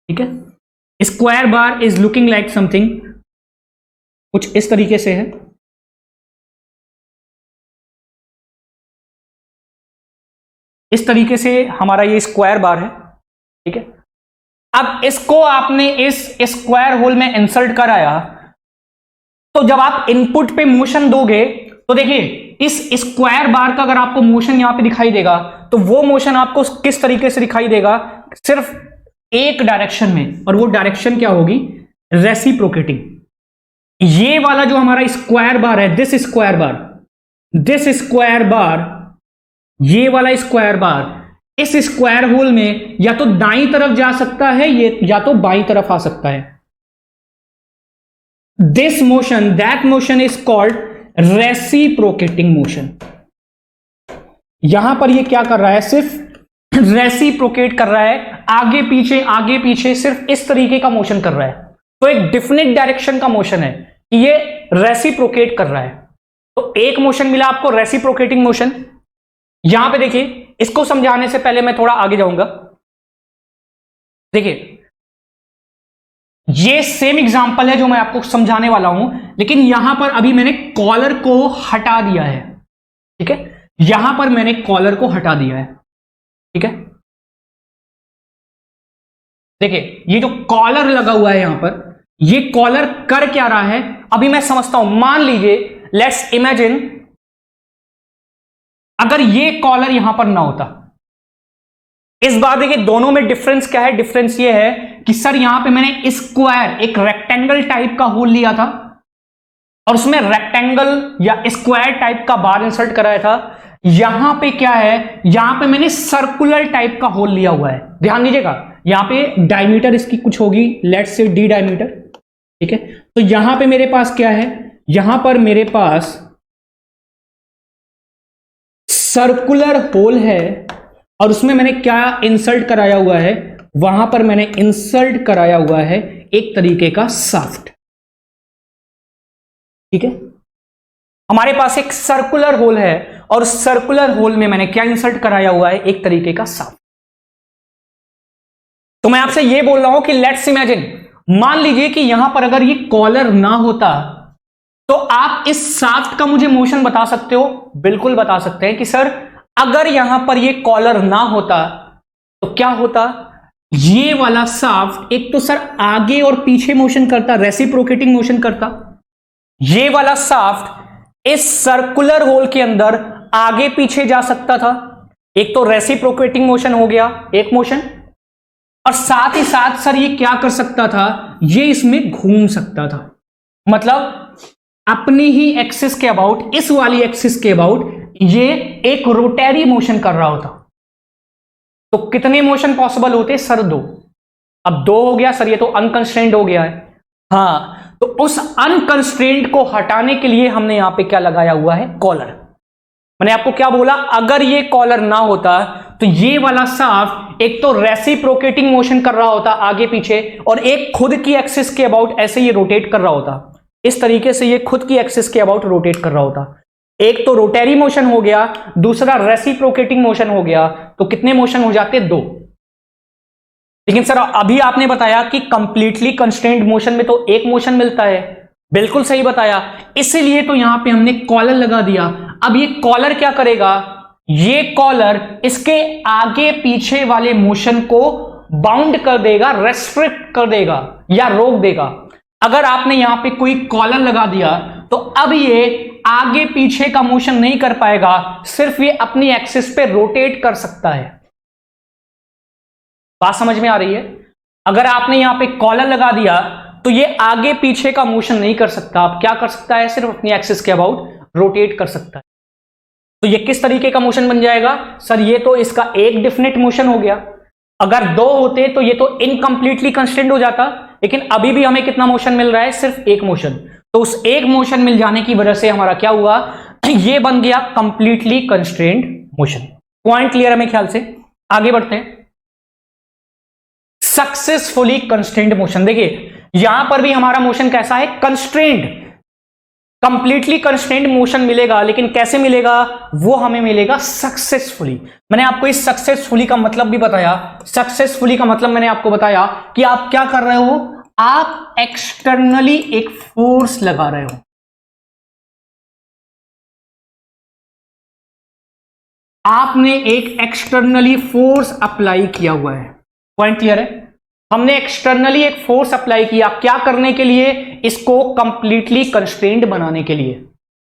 ठीक है, square bar is looking like something, कुछ इस तरीके से है। इस तरीके से हमारा ये स्क्वायर बार है। ठीक है, अब इसको आपने इस स्क्वायर होल में इंसर्ट कराया, तो जब आप इनपुट पे मोशन दोगे तो देखिए इस स्क्वायर बार का अगर आपको मोशन यहां पे दिखाई देगा, तो वो मोशन आपको किस तरीके से दिखाई देगा, सिर्फ एक डायरेक्शन में, और वो डायरेक्शन क्या होगी, रेसिप्रोकेटिंग। ये वाला जो हमारा स्क्वायर बार है, this square bar, this square bar, ये वाला स्क्वायर बार इस स्क्वायर होल में या तो दाईं तरफ जा सकता है, ये या तो बाईं तरफ आ सकता है। This motion, that motion is called reciprocating motion. यहां पर ये क्या कर रहा है, सिर्फ रेसिप्रोकेट कर रहा है, आगे पीछे सिर्फ इस तरीके का मोशन कर रहा है। तो एक डिफिनिट डायरेक्शन का मोशन है कि ये रेसिप्रोकेट कर रहा है। तो एक मोशन मिला आपको, रेसिप्रोकेटिंग मोशन। यहां पे देखिए, इसको समझाने से पहले मैं थोड़ा आगे जाऊंगा। देखिए ये सेम एग्जांपल है जो मैं आपको समझाने वाला हूं, लेकिन यहां पर अभी मैंने कॉलर को हटा दिया है। ठीक है, यहां पर मैंने कॉलर को हटा दिया है। ठीक है, देखिए ये जो कॉलर लगा हुआ है यहां पर, ये कॉलर कर क्या रहा है, अभी मैं समझता हूं। मान लीजिए, लेट्स इमेजिन, अगर ये कॉलर यहां पर ना होता, इस बार देखिए दोनों में डिफरेंस क्या है, डिफरेंस ये है कि सर यहां पे मैंने स्क्वायर, एक रेक्टेंगल टाइप का होल लिया था और उसमें रेक्टेंगल या स्क्वायर टाइप का बार इंसर्ट कराया था। यहां पे क्या है, यहां पे मैंने सर्कुलर टाइप का होल लिया हुआ है। ध्यान दीजिएगा, यहां पे डायमीटर इसकी कुछ होगी, लेट्स से डी डायमीटर। ठीक है, तो यहां पे मेरे पास क्या है, यहां पर मेरे पास सर्कुलर होल है और उसमें मैंने क्या इंसर्ट कराया हुआ है, वहां पर मैंने इंसर्ट कराया हुआ है एक तरीके का शाफ्ट। ठीक है, हमारे पास एक सर्कुलर होल है और सर्कुलर होल में मैंने क्या इंसर्ट कराया हुआ है, एक तरीके का शाफ्ट। तो मैं आपसे यह बोल रहा हूं कि लेट्स इमेजिन, मान लीजिए कि यहां पर अगर ये कॉलर ना होता, तो आप इस शाफ्ट का मुझे मोशन बता सकते हो, बिल्कुल बता सकते हैं कि सर अगर यहां पर ये कॉलर ना होता तो क्या होता, ये वाला शाफ्ट एक तो सर आगे और पीछे मोशन करता, रेसिप्रोकेटिंग मोशन करता। ये वाला शाफ्ट इस सर्कुलर होल के अंदर आगे पीछे जा सकता था, एक तो रेसिप्रोकेटिंग मोशन हो गया एक मोशन, और साथ ही साथ सर ये क्या कर सकता था, ये इसमें घूम सकता था। मतलब अपनी ही एक्सिस के अबाउट, इस वाली एक्सिस के अबाउट ये एक रोटरी मोशन कर रहा होता। तो कितने मोशन पॉसिबल होते सर, दो। अब दो हो गया सर, ये तो अनकंस्ट्रेंट हो गया है। हाँ, तो उस अनकंस्ट्रेंट को हटाने के लिए हमने यहां पे क्या लगाया हुआ है, कॉलर। मैंने आपको क्या बोला, अगर ये कॉलर ना होता तो ये वाला शाफ्ट एक तो रेसिप्रोकेटिंग मोशन कर रहा होता आगे पीछे, और एक खुद की एक्सिस के अबाउट ऐसे ये रोटेट कर रहा होता। इस तरीके से ये खुद की एक्सिस के अबाउट रोटेट कर रहा होता। एक तो रोटरी मोशन हो गया, दूसरा रेसिप्रोकेटिंग मोशन हो गया, तो कितने मोशन हो जाते, दो। लेकिन सर अभी आपने बताया कि कंप्लीटली कंस्ट्रेंट मोशन में तो एक मोशन मिलता है। बिल्कुल सही बताया, इसीलिए तो यहां पे हमने कॉलर लगा दिया। अब ये कॉलर क्या करेगा, ये कॉलर इसके आगे पीछे वाले मोशन को बाउंड कर देगा, रेस्ट्रिक्ट कर देगा या रोक देगा। अगर आपने यहां पे कोई कॉलर लगा दिया तो अब ये आगे पीछे का मोशन नहीं कर पाएगा, सिर्फ ये अपनी एक्सिस पे रोटेट कर सकता है। बात समझ में आ रही है? अगर आपने यहां पे कॉलर लगा दिया तो ये आगे पीछे का मोशन नहीं कर सकता, अब क्या कर सकता है, सिर्फ अपनी एक्सिस के अबाउट रोटेट कर सकता है। तो ये किस तरीके का मोशन बन जाएगा सर, ये तो इसका एक डेफिनेट मोशन हो गया। अगर दो होते तो ये तो इनकम्प्लीटली कंस्ट्रेंड हो जाता, लेकिन अभी भी हमें कितना मोशन मिल रहा है, सिर्फ एक मोशन। तो उस एक मोशन मिल जाने की वजह से हमारा क्या हुआ, ये बन गया completely constrained motion. Point clear है मेरे ख्याल से? आगे बढ़ते हैं। सक्सेसफुली कंस्ट्रेंड मोशन, देखिए यहां पर भी हमारा मोशन कैसा है, कंस्ट्रेंड। कंप्लीटली कंस्ट्रेंड मोशन मिलेगा, लेकिन कैसे मिलेगा, वो हमें मिलेगा सक्सेसफुली। मैंने आपको इस सक्सेसफुली का मतलब भी बताया। सक्सेसफुली का मतलब मैंने आपको बताया कि आप क्या कर रहे हो, आप एक्सटर्नली एक फोर्स लगा रहे हो। आपने एक एक्सटर्नली फोर्स अप्लाई किया हुआ है। पॉइंट क्लियर है? हमने एक्सटर्नली एक फोर्स अप्लाई किया, क्या करने के लिए, इसको कंप्लीटली कंस्ट्रेंड बनाने के लिए।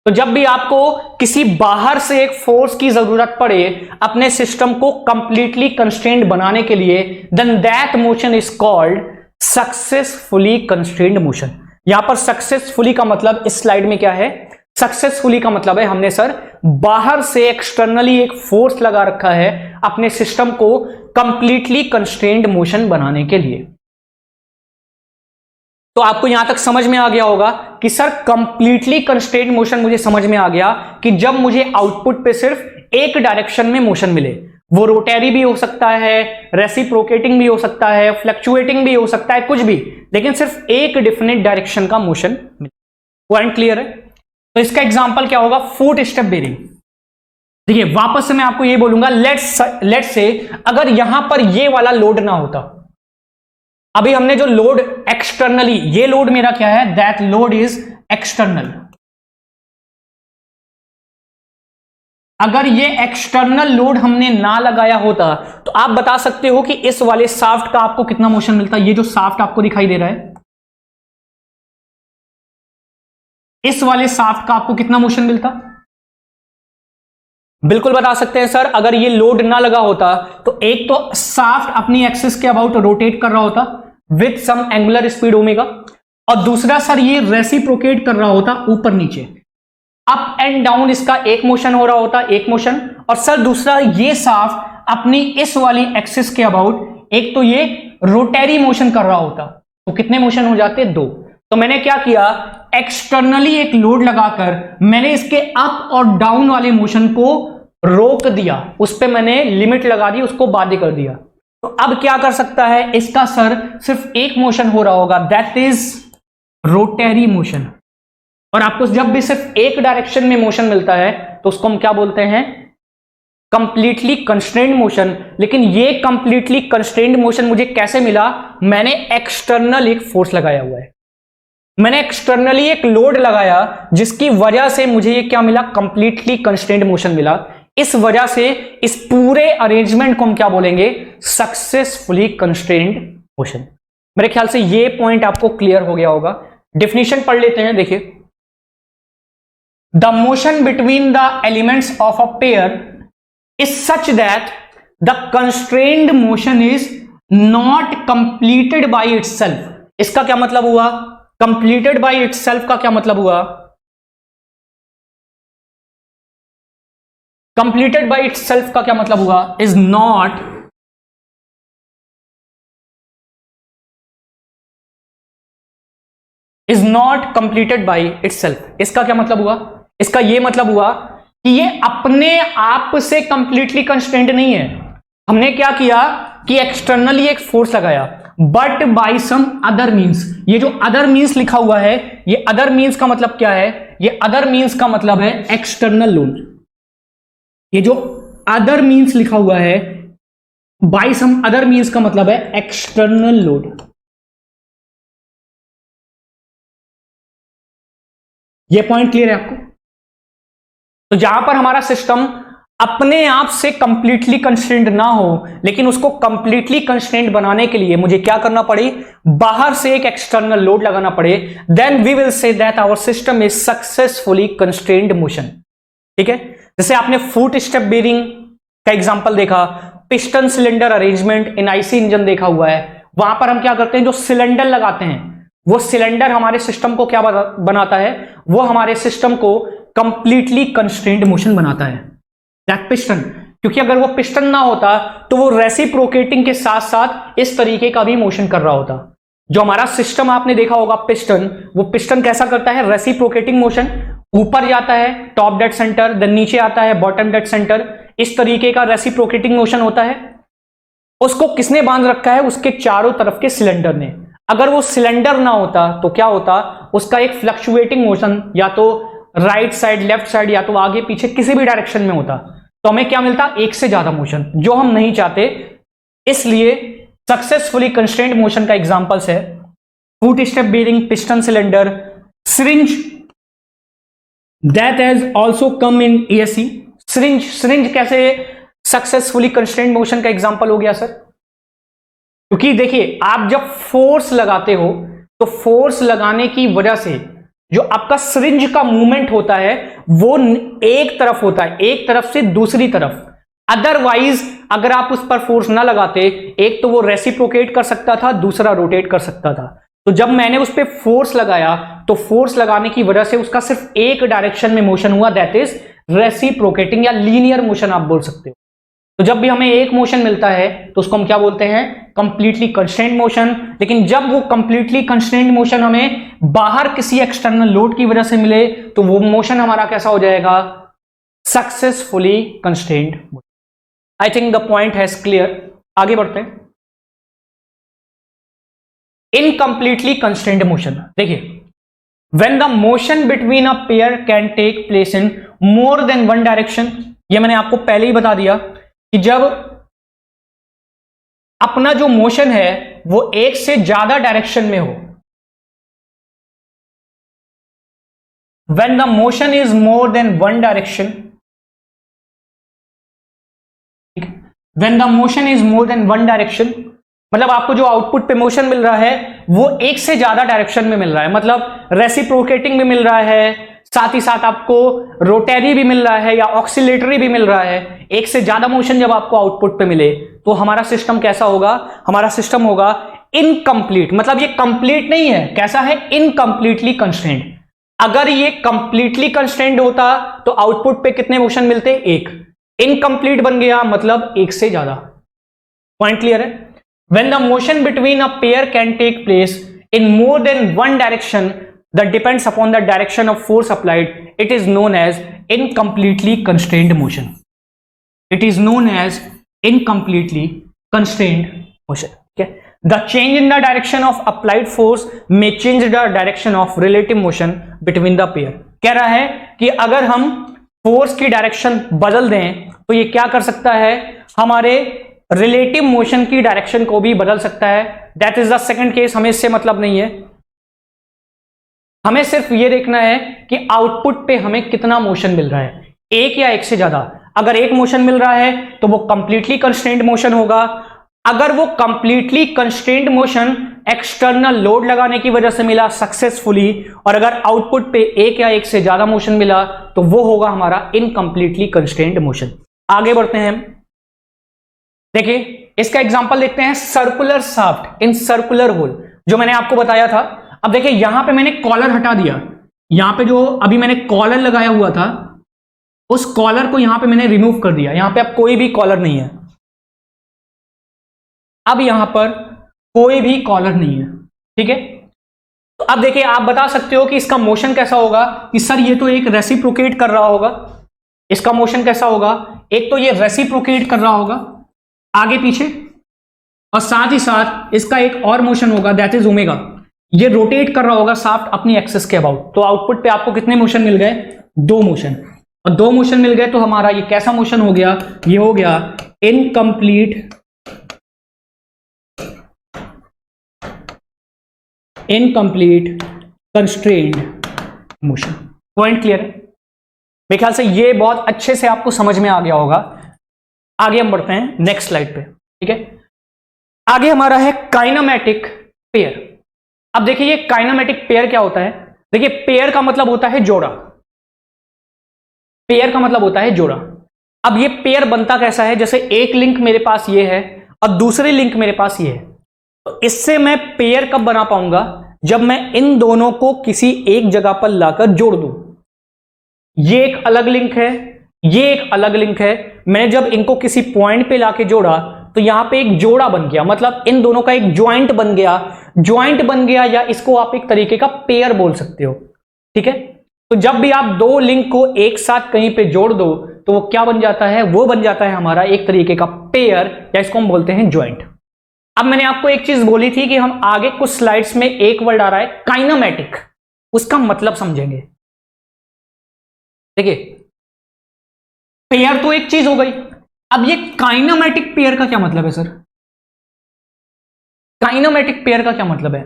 तो जब भी आपको किसी बाहर से एक फोर्स की जरूरत पड़े अपने सिस्टम को कंप्लीटली कंस्ट्रेंड बनाने के लिए, then that motion is called successfully constrained motion. यहां पर सक्सेसफुली का मतलब इस स्लाइड में क्या है, सक्सेसफुली का मतलब है हमने सर बाहर से एक्सटर्नली एक फोर्स लगा रखा है अपने सिस्टम को कंप्लीटली कंस्ट्रेंड मोशन बनाने के लिए। तो आपको यहां तक समझ में आ गया होगा कि सर कंप्लीटली कंस्ट्रेंड मोशन मुझे समझ में आ गया कि जब मुझे आउटपुट पे सिर्फ एक डायरेक्शन में मोशन मिले, वो रोटरी भी हो सकता है, रेसिप्रोकेटिंग भी हो सकता है, फ्लक्चुएटिंग भी हो सकता है, कुछ भी, लेकिन सिर्फ एक डिफिनेट डायरेक्शन का मोशन मिले। पॉइंट क्लियर है? तो इसका एग्जांपल क्या होगा, फुट स्टेप बेरिंग। देखिए वापस से मैं आपको ये बोलूंगा, लेट्स से अगर यहां पर ये वाला लोड ना होता, अभी हमने जो लोड एक्सटर्नली, ये लोड मेरा क्या है, दैट लोड इज एक्सटर्नल। अगर ये एक्सटर्नल लोड हमने ना लगाया होता तो आप बता सकते हो कि इस वाले शाफ्ट का आपको कितना मोशन मिलता। ये जो शाफ्ट आपको दिखाई दे रहा है, इस वाले शाफ्ट का आपको कितना मोशन मिलता, बिल्कुल बता सकते हैं सर। अगर ये लोड ना लगा होता तो एक तो शाफ्ट अपनी एक्सिस के अबाउट रोटेट कर रहा होता with some angular speed omega, और दूसरा सर ये रेसिप्रोकेट कर रहा होता ऊपर नीचे, अप एंड डाउन इसका एक मोशन हो रहा होता, एक मोशन। और सर दूसरा ये शाफ्ट अपनी इस वाली एक्सिस के अबाउट एक तो ये रोटरी मोशन कर रहा होता, तो कितने मोशन हो जाते, दो। तो मैंने क्या किया, एक्सटर्नली एक लोड लगाकर मैंने इसके अप और डाउन वाले मोशन को रोक दिया, उस पर मैंने लिमिट लगा दी, उसको बाध्य कर दिया। तो अब क्या कर सकता है, इसका सर सिर्फ एक मोशन हो रहा होगा, दैट इज रोटरी मोशन। और आपको जब भी सिर्फ एक डायरेक्शन में मोशन मिलता है तो उसको हम क्या बोलते हैं, कंप्लीटली कंस्ट्रेंड मोशन। लेकिन ये कंप्लीटली कंस्ट्रेंड मोशन मुझे कैसे मिला, मैंने एक्सटर्नल एक फोर्स लगाया हुआ है, मैंने एक्सटर्नली एक लोड लगाया जिसकी वजह से मुझे ये क्या मिला, कंप्लीटली कंस्ट्रेंड मोशन मिला। इस वजह से इस पूरे अरेंजमेंट को हम क्या बोलेंगे, सक्सेसफुली कंस्ट्रेंड मोशन। मेरे ख्याल से ये पॉइंट आपको क्लियर हो गया होगा। डेफिनेशन पढ़ लेते हैं, देखिए, the motion between the elements of a pair is such that the constrained motion is not completed by itself. इसका क्या मतलब हुआ, कंप्लीटेड बाय इटसेल्फ का क्या मतलब हुआ, कंप्लीटेड बाय इटसेल्फ का क्या मतलब हुआ, is not completed by itself. इसका क्या मतलब हुआ, इसका ये मतलब हुआ कि ये अपने आप से कंप्लीटली कंस्ट्रेंट नहीं है। हमने क्या किया कि एक्सटर्नली एक फोर्स लगाया, but by some other means. ये जो अदर मीन्स लिखा हुआ है, ये अदर मीन्स का मतलब क्या है, ये अदर मीन्स का मतलब है एक्सटर्नल लोड। ये जो अदर मीन्स लिखा हुआ है, बाय सम अदर मीन्स का मतलब है एक्सटर्नल लोड। ये पॉइंट क्लियर है आपको? तो जहां पर हमारा सिस्टम अपने आप से कंप्लीटली कंस्ट्रेंट ना हो, लेकिन उसको कंप्लीटली कंस्ट्रेंट बनाने के लिए मुझे क्या करना पड़े, बाहर से एक एक्सटर्नल लोड लगाना पड़े, then we will say that our system is successfully constrained motion. ठीक है, जैसे आपने फुट स्टेप बेरिंग का एग्जांपल देखा, piston cylinder arrangement in IC engine देखा हुआ है, वहां पर हम क्या करते हैं, जो सिलेंडर लगाते हैं, वो सिलेंडर हमारे सिस्टम को क्या बनाता है, वो हमारे सिस्टम को कंप्लीटली कंस्ट्रेंड मोशन बनाता है, दैट पिस्टन। क्योंकि अगर वो पिस्टन ना होता तो वो रेसिप्रोकेटिंग के साथ साथ इस तरीके का भी मोशन कर रहा होता। जो हमारा सिस्टम आपने देखा होगा पिस्टन, वो पिस्टन कैसा करता है, रेसिप्रोकेटिंग मोशन, ऊपर जाता है टॉप डेड सेंटर, देन नीचे आता है बॉटम डेड सेंटर, इस तरीके का रेसिप्रोकेटिंग मोशन होता है। उसको किसने बांध रखा है, उसके चारों तरफ के सिलेंडर ने। अगर वो सिलेंडर ना होता तो क्या होता, उसका एक फ्लक्चुएटिंग मोशन या तो राइट साइड लेफ्ट साइड या तो आगे पीछे किसी भी डायरेक्शन में होता, तो हमें क्या मिलता, एक से ज्यादा मोशन, जो हम नहीं चाहते। इसलिए सक्सेसफुली कंस्ट्रेंट मोशन का एग्जांपल्स है foot step bearing, piston cylinder, syringe that has also come in ASC. Syringe कैसे सक्सेसफुली कंस्ट्रेंट मोशन का एग्जांपल हो गया सर? क्योंकि देखिए, आप जब फोर्स लगाते हो तो फोर्स लगाने की वजह से जो आपका सिरिंज का मूवमेंट होता है वो एक तरफ होता है, एक तरफ से दूसरी तरफ। अदरवाइज अगर आप उस पर फोर्स ना लगाते, एक तो वो रेसिप्रोकेट कर सकता था, दूसरा रोटेट कर सकता था। तो जब मैंने उस पर फोर्स लगाया तो फोर्स लगाने की वजह से उसका सिर्फ एक डायरेक्शन में मोशन हुआ, दैट इज रेसिप्रोकेटिंग या लीनियर मोशन आप बोल सकते हो। तो जब भी हमें एक मोशन मिलता है तो उसको हम क्या बोलते हैं, कंप्लीटली कंस्ट्रेंट मोशन। लेकिन जब वो कंप्लीटली कंस्ट्रेंट मोशन हमें बाहर किसी एक्सटर्नल लोड की वजह से मिले तो वो मोशन हमारा कैसा हो जाएगा, successfully constraint motion. I think the point has clear. आगे बढ़ते हैं। इनकंप्लीटली कंस्ट्रेंट मोशन, देखिए, when the motion between a pair can take place in more than one direction, ये मैंने आपको पहले ही बता दिया कि जब अपना जो मोशन है वो एक से ज्यादा डायरेक्शन में हो, when the motion is more than one direction, when the motion is more than one direction, मतलब आपको जो आउटपुट पे मोशन मिल रहा है वो एक से ज्यादा डायरेक्शन में मिल रहा है, मतलब रेसिप्रोकेटिंग भी मिल रहा है, साथ ही साथ आपको रोटरी भी मिल रहा है या ऑक्सीलेटरी भी मिल रहा है। एक से ज्यादा मोशन जब आपको आउटपुट पे मिले तो हमारा सिस्टम कैसा होगा, हमारा सिस्टम होगा इनकम्प्लीट, मतलब ये कंप्लीट नहीं है, कैसा है, इनकम्प्लीटली कंस्ट्रेंट। अगर ये कंप्लीटली कंस्ट्रेंट होता तो आउटपुट पे कितने मोशन मिलते, एक। इनकम्प्लीट बन गया मतलब एक से ज्यादा। पॉइंट क्लियर है? When the motion between a pair can take place in more than one direction that depends upon the direction of force applied, it is known as incompletely constrained motion. It is known as incompletely constrained motion. Okay? The change in the direction of applied force may change the direction of relative motion between the pair. कह रहा है कि अगर हम force की direction बदल दें तो ये क्या कर सकता है, हमारे रिलेटिव मोशन की डायरेक्शन को भी बदल सकता है। That is the second case. हमें इससे मतलब नहीं है, हमें सिर्फ ये देखना है कि आउटपुट पे हमें कितना मोशन मिल रहा है, एक या एक से ज्यादा। अगर एक मोशन मिल रहा है तो वो कंप्लीटली कंस्ट्रेंट मोशन होगा। अगर वो completely constrained motion external load लगाने की वजह से मिला सक्सेसफुली, और अगर आउटपुट पे एक या एक से ज्यादा मोशन मिला तो वो होगा हमारा इनकम्प्लीटली कंस्ट्रेंट मोशन। आगे बढ़ते हैं। देखिए, इसका एग्जांपल देखते हैं, circular shaft in circular hole, जो मैंने आपको बताया था। अब देखिए, यहां पे मैंने कॉलर हटा दिया, यहां पे जो अभी मैंने कॉलर लगाया हुआ था उस कॉलर को यहां पे मैंने रिमूव कर दिया। यहां पे अब कोई भी कॉलर नहीं है, अब यहां पर कोई भी कॉलर नहीं है। ठीक है, तो अब देखिए, आप बता सकते हो कि इसका मोशन कैसा होगा, कि सर ये तो एक रेसिप्रोकेट कर रहा होगा। इसका मोशन कैसा होगा, एक तो ये रेसिप्रोकेट कर रहा होगा आगे पीछे, और साथ ही साथ इसका एक और मोशन होगा, दैट इज ओमेगा। ये रोटेट कर रहा होगा शाफ्ट अपनी एक्सिस के अबाउट। तो आउटपुट पे आपको कितने मोशन मिल गए, दो मोशन। और दो मोशन मिल गए तो हमारा ये कैसा मोशन हो गया, ये हो गया incomplete constrained motion. Point clear है? मेरे ख्याल से ये बहुत अच्छे से आपको समझ में आ गया होगा। आगे हम बढ़ते हैं नेक्स्ट स्लाइड पे, ठीक है। आगे हमारा है काइनेमेटिक पेयर। अब देखिए ये काइनेमेटिक पेयर क्या होता है। देखिए पेयर का मतलब होता है जोड़ा, पेयर का मतलब होता है जोड़ा। अब ये पेयर बनता कैसा है, जैसे एक लिंक मेरे पास ये है और दूसरी लिंक मेरे पास ये है, तो इससे मैं पेयर कब बना पाऊंगा, जब मैं इन दोनों को किसी एक जगह पर लाकर जोड़ दूं। ये एक अलग लिंक है, ये एक अलग लिंक है, मैंने जब इनको किसी पॉइंट पे लाके जोड़ा तो यहां पे एक जोड़ा बन गया, मतलब इन दोनों का एक ज्वाइंट बन गया, ज्वाइंट बन गया, या इसको आप एक तरीके का पेयर बोल सकते हो, ठीक है। तो जब भी आप दो लिंक को एक साथ कहीं पे जोड़ दो तो वो क्या बन जाता है, वो बन जाता है हमारा एक तरीके का पेयर, या इसको हम बोलते हैं ज्वाइंट। अब मैंने आपको एक चीज बोली थी कि हम आगे कुछ स्लाइड्स में एक वर्ड आ रहा है काइनेमेटिक, उसका मतलब समझेंगे। देखिए पेयर तो एक चीज हो गई, अब ये काइनेमेटिक पेयर का क्या मतलब है सर? काइनेमेटिक पेयर का क्या मतलब है?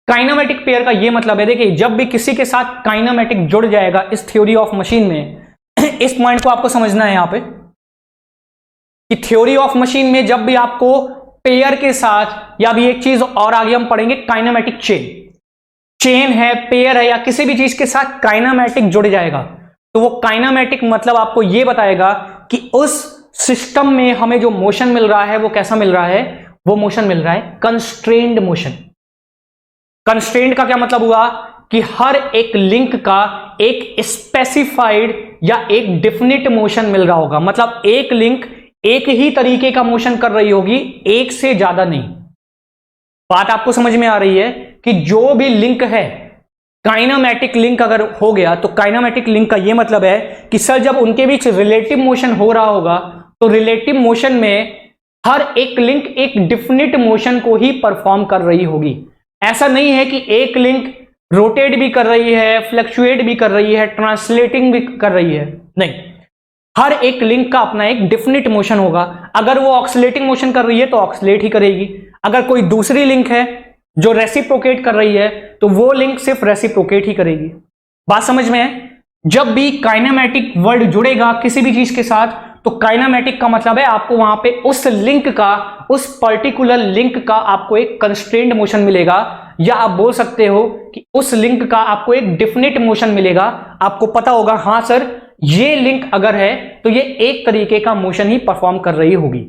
काइनेमेटिक पेयर का ये मतलब है, देखिए जब भी किसी के साथ काइनेमेटिक जुड़ जाएगा इस थ्योरी ऑफ मशीन में, इस पॉइंट को आपको समझना है यहां पे कि थ्योरी ऑफ मशीन में जब भी आपको पेयर के साथ, या भी एक चीज और आगे हम पढ़ेंगे काइनेमेटिक चेन, चेन है, पेयर है, या किसी भी चीज के साथ काइनेमेटिक जुड़ जाएगा तो वो काइनेमेटिक मतलब आपको ये बताएगा कि उस सिस्टम में हमें जो मोशन मिल रहा है वो कैसा मिल रहा है, वो मोशन मिल रहा है कंस्ट्रेन्ड मोशन। कंस्ट्रेन्ड का क्या मतलब हुआ कि हर एक लिंक का एक स्पेसिफाइड या एक डिफिनिट मोशन मिल रहा होगा, मतलब एक लिंक एक ही तरीके का मोशन कर रही होगी, एक से ज्यादा नहीं। बात आपको समझ में आ रही है कि जो भी लिंक है, काइनेमेटिक लिंक अगर हो गया तो काइनेमेटिक लिंक का यह मतलब है कि सर जब उनके बीच रिलेटिव मोशन हो रहा होगा तो रिलेटिव मोशन में हर एक लिंक एक डिफिनिट मोशन को ही परफॉर्म कर रही होगी। ऐसा नहीं है कि एक लिंक रोटेट भी कर रही है, फ्लक्चुएट भी कर रही है, ट्रांसलेटिंग भी कर रही है, नहीं, हर एक लिंक का अपना एक डिफिनिट मोशन होगा। अगर वो ऑक्सीलेटिंग मोशन कर रही है तो ऑक्सीलेट ही करेगी, अगर कोई दूसरी लिंक है जो रेसिप्रोकेट कर रही है तो वो लिंक सिर्फ रेसिप्रोकेट ही करेगी। बात समझ में है? जब भी काइनेमेटिक वर्ड जुड़ेगा किसी भी चीज के साथ तो काइनेमेटिक का मतलब है आपको वहां पे उस लिंक का, उस पर्टिकुलर लिंक का आपको एक कंस्ट्रेन्ड मोशन मिलेगा, या आप बोल सकते हो कि उस लिंक का आपको एक डिफिनिट मोशन मिलेगा। आपको पता होगा हां सर ये लिंक अगर है तो ये एक तरीके का मोशन ही परफॉर्म कर रही होगी।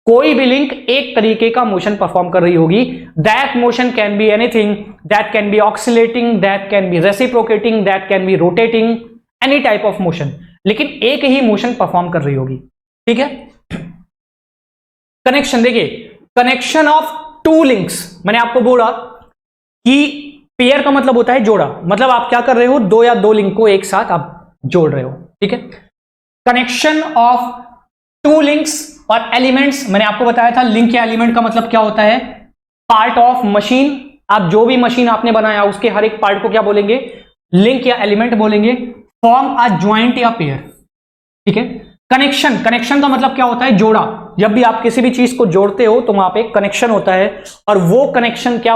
कोई भी लिंक एक तरीके का मोशन परफॉर्म कर रही होगी। That motion can be anything, that can be oscillating, that can be reciprocating, that can be rotating, any type of motion, लेकिन एक ही मोशन परफॉर्म कर रही होगी, ठीक है। कनेक्शन देखिए, कनेक्शन ऑफ टू लिंक्स, मैंने आपको बोला कि पेयर का मतलब होता है जोड़ा, मतलब आप क्या कर रहे हो, दो या दो लिंक को एक साथ आप जोड़ रहे हो, ठीक है। कनेक्शन ऑफ टू लिंक्स और एलिमेंट्स, मैंने आपको बताया था लिंक या एलिमेंट का मतलब क्या होता है, पार्ट ऑफ मशीन। आप जो भी मशीन आपने बनाया उसके हर एक पार्ट को क्या बोलेंगे, लिंक या एलिमेंट बोलेंगे। फॉर्म अ ज्वाइंट या पेयर, ठीक है। कनेक्शन, कनेक्शन का मतलब क्या होता है, जोड़ा। जब भी आप किसी भी चीज को जोड़ते हो तो वहां पे कनेक्शन होता है, और वो कनेक्शन क्या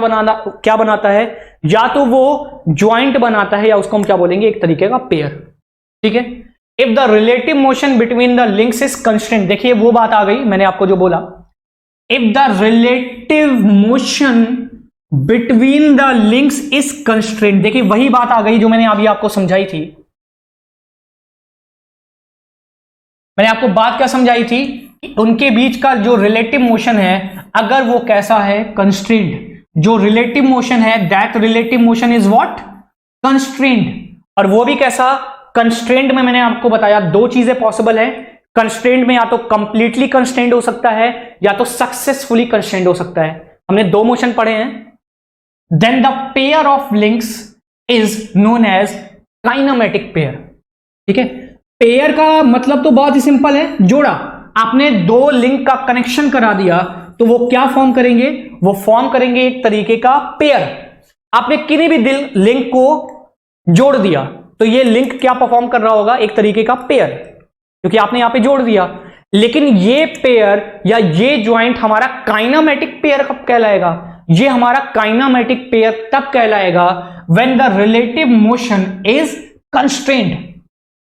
बनाता है, या तो वो ज्वाइंट बनाता है या उसको हम क्या बोलेंगे, एक तरीके का पेयर, ठीक है। If the relative motion between the links is constant, देखिए वो बात आ गई मैंने आपको जो बोला, if the relative motion between the links is constant, देखिए वही बात आ गई जो मैंने अभी आपको समझाई थी। मैंने आपको बात क्या समझाई थी कि उनके बीच का जो रिलेटिव मोशन है अगर वो कैसा है, कंस्ट्रेंड। जो रिलेटिव मोशन है that relative motion is what, constrained. और वो भी कैसा, कंस्ट्रेंड में मैंने आपको बताया दो चीजें पॉसिबल है। कंस्ट्रेंड में या तो कंप्लीटली कंस्ट्रेंड हो सकता है या तो सक्सेसफुली कंस्ट्रेंड हो सकता है। हमने दो मोशन पढ़े हैं। Then the pair of links is known as kinematic pair, ठीक है। पेयर का मतलब तो बहुत ही सिंपल है, जोड़ा। आपने दो लिंक का कनेक्शन करा दिया तो वो क्या फॉर्म करेंगे, वो फॉर्म करेंगे एक तरीके का पेयर। आपने किसी भी लिंक को जोड़ दिया तो ये लिंक क्या परफॉर्म कर रहा होगा, एक तरीके का पेयर, क्योंकि आपने यहां पे जोड़ दिया। लेकिन ये पेयर या ये ज्वाइंट हमारा काइनेमेटिक पेयर कब कहलाएगा, ये हमारा काइनेमेटिक पेयर तब कहलाएगा when the relative motion is constraint,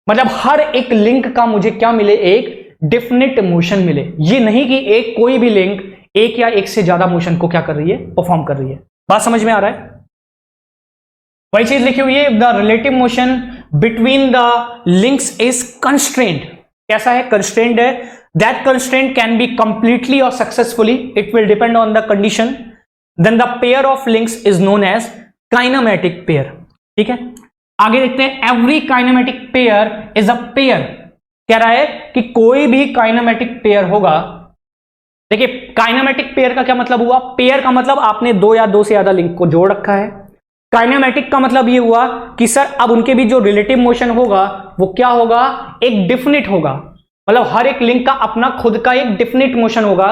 मतलब हर एक लिंक का मुझे क्या मिले, एक डेफिनेट मोशन मिले। ये नहीं कि एक कोई भी लिंक एक या एक से ज्यादा मोशन को क्या कर रही है, परफॉर्म कर रही है। बात समझ में आ रहा है? वही चीज लिखी हुई है, the relative motion between the links is constraint. कैसा है? कंस्ट्रेंट है। That constraint can be completely और successfully, it will depend on the condition. Then the pair of links is known as kinematic pair. ठीक है, आगे देखते हैं। Every kinematic pair is a pair. कह रहा है कि कोई भी काइनेमेटिक पेयर होगा। देखिए, काइनेमेटिक पेयर का क्या मतलब हुआ? पेयर का मतलब आपने दो या दो से ज्यादा लिंक को जोड़ रखा है। काइनेमेटिक का मतलब ये हुआ कि सर अब उनके भी जो रिलेटिव मोशन होगा वो क्या होगा, एक डिफिनिट होगा। मतलब हर एक लिंक का अपना खुद का एक डिफिनिट मोशन होगा।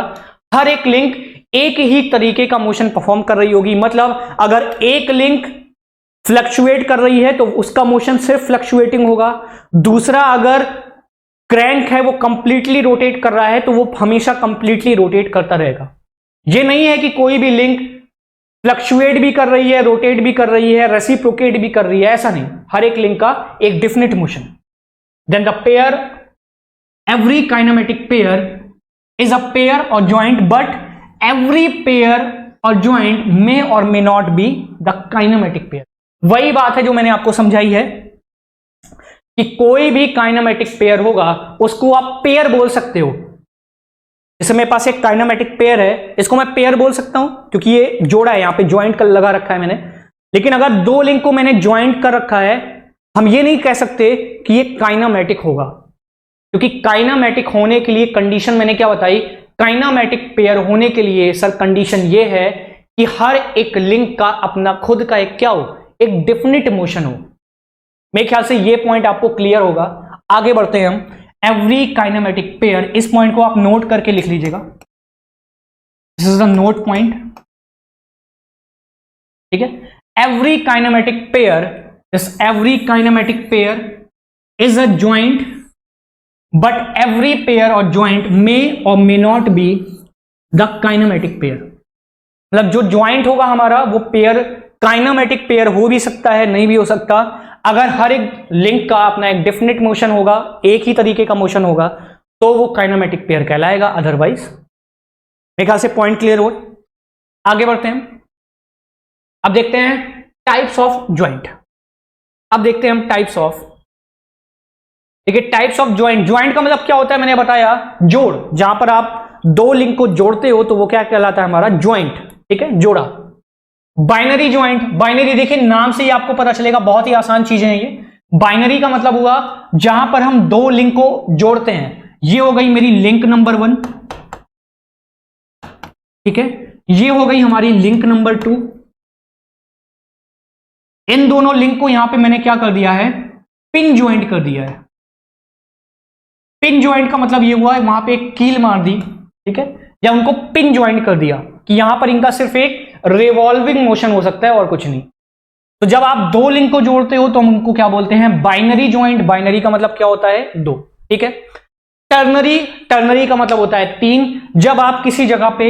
हर एक लिंक एक ही तरीके का मोशन परफॉर्म कर रही होगी। मतलब अगर एक लिंक फ्लक्चुएट कर रही है तो उसका मोशन सिर्फ फ्लक्चुएटिंग होगा। दूसरा अगर क्रैंक है वो कंप्लीटली रोटेट कर रहा है तो वो हमेशा कंप्लीटली रोटेट करता रहेगा। ये नहीं है कि कोई भी लिंक फ्लक्चुएट भी कर रही है, रोटेट भी कर रही है, रेसिप्रोकेट भी कर रही है, ऐसा नहीं। हर एक लिंक का एक definite motion. Then the pair, every kinematic pair is a pair or joint, but every pair or joint may or may not be the kinematic pair. वही बात है जो मैंने आपको समझाई है कि कोई भी काइनेमेटिक पेयर होगा उसको आप पेयर बोल सकते हो। जैसे मेरे पास एक काइनेमेटिक पेयर है, इसको मैं पेयर बोल सकता हूं क्योंकि ये जोड़ा है, यहां पे ज्वाइंट कर लगा रखा है मैंने। लेकिन अगर दो लिंक को मैंने ज्वाइंट कर रखा है, हम ये नहीं कह सकते कि ये काइनेमेटिक होगा, क्योंकि काइनेमेटिक होने के लिए कंडीशन मैंने क्या बताई? काइनेमेटिक पेयर होने के लिए सर कंडीशन ये है कि हर एक लिंक का अपना खुद का एक क्या हो, एक डेफिनिट मोशन हो। मेरे ख्याल से ये पॉइंट आपको क्लियर होगा। आगे बढ़ते हैं हम। एवरी काइनेमेटिक पेयर, इस पॉइंट को आप नोट करके लिख लीजिएगा। This is the note point. ठीक है, every kinematic pair, this every kinematic pair is a joint, but every pair or joint may or may not be the kinematic pair. मतलब जो ज्वाइंट होगा हमारा वो पेयर काइनेमेटिक पेयर हो भी सकता है, नहीं भी हो सकता। अगर हर एक लिंक का अपना एक डेफिनेट मोशन होगा, एक ही तरीके का मोशन होगा, तो वो काइनेमेटिक पेयर कहलाएगा, अदरवाइज। मेरे ख्याल से पॉइंट क्लियर हो। आगे बढ़ते हैं। अब देखते हैं टाइप्स ऑफ ज्वाइंट। अब देखते हैं हम टाइप्स ऑफ, देखिए टाइप्स ऑफ ज्वाइंट। ज्वाइंट का मतलब क्या होता है? मैंने बताया जोड़। जहां पर आप दो लिंक को जोड़ते हो तो वो क्या कहलाता है? हमारा ज्वाइंट। ठीक है, जोड़ा। बाइनरी ज्वाइंट, बाइनरी देखिए नाम से ही आपको पता चलेगा, बहुत ही आसान चीजें हैं ये। बाइनरी का मतलब हुआ जहां पर हम दो लिंक को जोड़ते हैं। ये हो गई मेरी लिंक नंबर 1, ठीक है, ये हो गई हमारी लिंक नंबर 2। इन दोनों लिंक को यहां पे मैंने क्या कर दिया है? पिन ज्वाइंट कर दिया है। पिन ज्वाइंट का मतलब ये हुआ वहां पे एक कील मार दी, ठीक है, या उनको पिन ज्वाइंट कर दिया कि यहां पर इनका सिर्फ एक रिवॉल्विंग मोशन हो सकता है और कुछ नहीं। तो जब आप दो लिंक को जोड़ते हो तो हम उनको क्या बोलते हैं? Binary joint. बाइनरी का मतलब क्या होता है? दो। ठीक है। टर्नरी, टर्नरी का मतलब होता है तीन। जब आप किसी जगह पे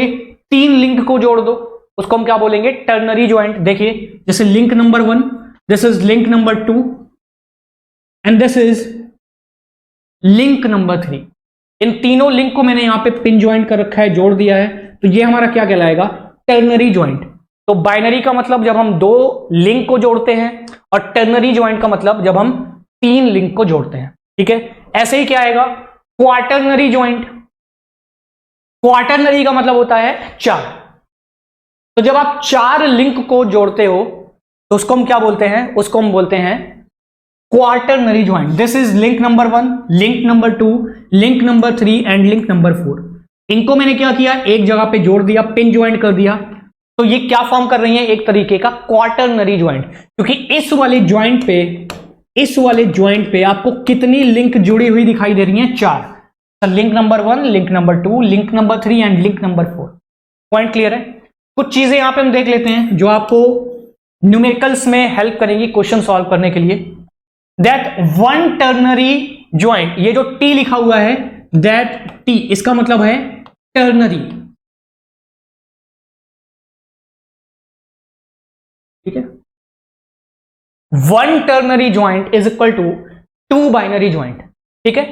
तीन लिंक को जोड़ दो उसको हम क्या बोलेंगे? Ternary joint. देखिए जैसे link number 1, this is link number 2 and this is link number 3। इन तीनों लिंक को मैंने यहां पे पिन ज्वाइंट कर रखा है, जोड़ दिया है, तो ये हमारा क्या कहलाएगा? Ternary joint. तो बाइनरी का मतलब जब हम दो लिंक को जोड़ते हैं, और टर्नरी ज्वाइंट का मतलब जब हम तीन लिंक को जोड़ते हैं। ठीक है, ऐसे ही क्या आएगा? Quaternary joint. क्वाटरनरी का मतलब होता है चार। तो जब आप चार लिंक को जोड़ते हो तो उसको हम क्या बोलते हैं? उसको हम बोलते हैं quaternary joint. This is link number 1, link number 2, link number 3 and link number 4। इनको मैंने क्या किया? एक जगह पे जोड़ दिया, पिन ज्वाइंट कर दिया। तो ये क्या फॉर्म कर रही है? एक तरीके का क्वाटरनरी ज्वाइंट। क्योंकि इस वाले ज्वाइंट पे आपको कितनी लिंक जुड़ी हुई दिखाई दे रही है? चार। तो link number 1, link number 2, link number 3 and link number 4। Point clear है? कुछ चीजें यहां पे हम देख लेते हैं जो आपको न्यूमेरिकल्स में हेल्प करेंगी क्वेश्चन सॉल्व करने के लिए। दैट वन टर्नरी ज्वाइंट, ये जो टी लिखा हुआ है, दैट टी इसका मतलब है टर्नरी। ठीक है, one ternary joint is equal to two binary joint. ठीक है,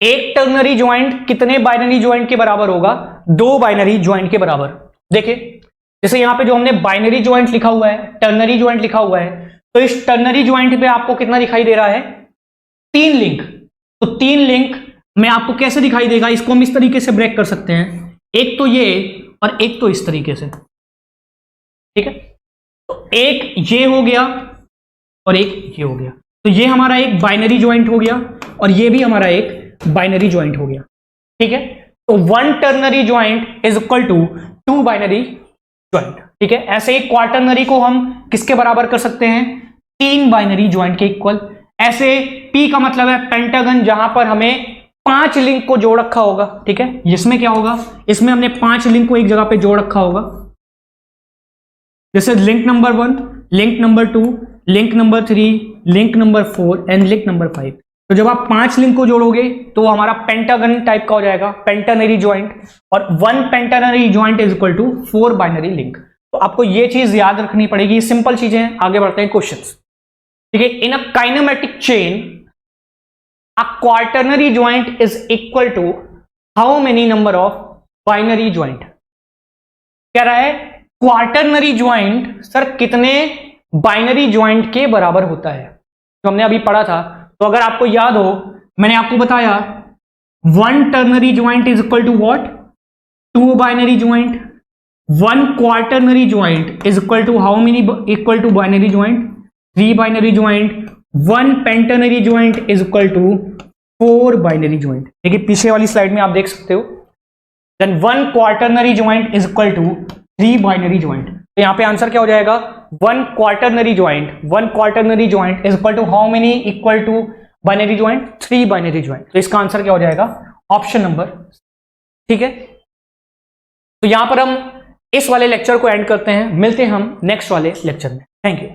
एक टर्नरी ज्वाइंट कितने बाइनरी ज्वाइंट के बराबर होगा? दो बाइनरी ज्वाइंट के बराबर। देखिए जैसे यहां पे जो हमने बाइनरी ज्वाइंट लिखा हुआ है, टर्नरी ज्वाइंट लिखा हुआ है, तो इस टर्नरी ज्वाइंट पे आपको कितना दिखाई दे रहा है? तीन लिंक। तो तीन लिंक में आपको कैसे दिखाई देगा? इसको हम इस तरीके से ब्रेक कर सकते हैं, एक तो ये और एक तो इस तरीके से। ठीक है, तो एक ये हो गया और एक ये हो गया, तो ये हमारा एक बाइनरी ज्वाइंट हो गया और ये भी हमारा एक बाइनरी ज्वाइंट हो गया। ठीक है, तो one ternary joint is equal to two binary joint. ठीक है, ऐसे ही क्वार्टरनरी को हम किसके बराबर कर सकते हैं? तीन बाइनरी ज्वाइंट के इक्वल। ऐसे पी का मतलब है पेंटागन, जहां पर हमें पांच लिंक को जोड़ रखा होगा। ठीक है, इसमें क्या होगा? इसमें हमने पांच लिंक को एक जगह पे जोड़ रखा होगा, जैसे link number 1, link number 2, link number 3, link number 4 and link number 5। तो जब आप पांच लिंक को जोड़ोगे तो हमारा पेंटागन टाइप का हो जाएगा, पेंटानरी ज्वाइंट, और one pentanary joint is equal to four binary link. तो आपको ये चीज याद रखनी पड़ेगी, सिंपल चीजें हैं। आगे बढ़ते हैं क्वेश्चंस। ठीक है, in a kinematic chain a quaternary joint is equal to how many number of binary joint? कह रहा है क्वार्टरनरी ज्वाइंट सर कितने बाइनरी ज्वाइंट के बराबर होता है, जो हमने अभी पढ़ा था। तो अगर आपको याद हो, मैंने आपको बताया one ternary joint is equal to what? Two binary joint. One quaternary joint is equal to how many equal to binary joint? Three binary joint. One pentanary joint is equal to four binary joint. देखिए पीछे वाली slide में आप देख सकते हो, then one quaternary joint is equal to three binary joint. तो यहां पे आंसर क्या हो जाएगा? One quaternary joint is equal to how many equal to binary joint? Three binary joint. तो इसका आंसर क्या हो जाएगा? Option number. ठीक है, तो यहां पर हम इस वाले लेक्चर को एंड करते हैं, मिलते हैं हम नेक्स्ट वाले लेक्चर में। Thank you.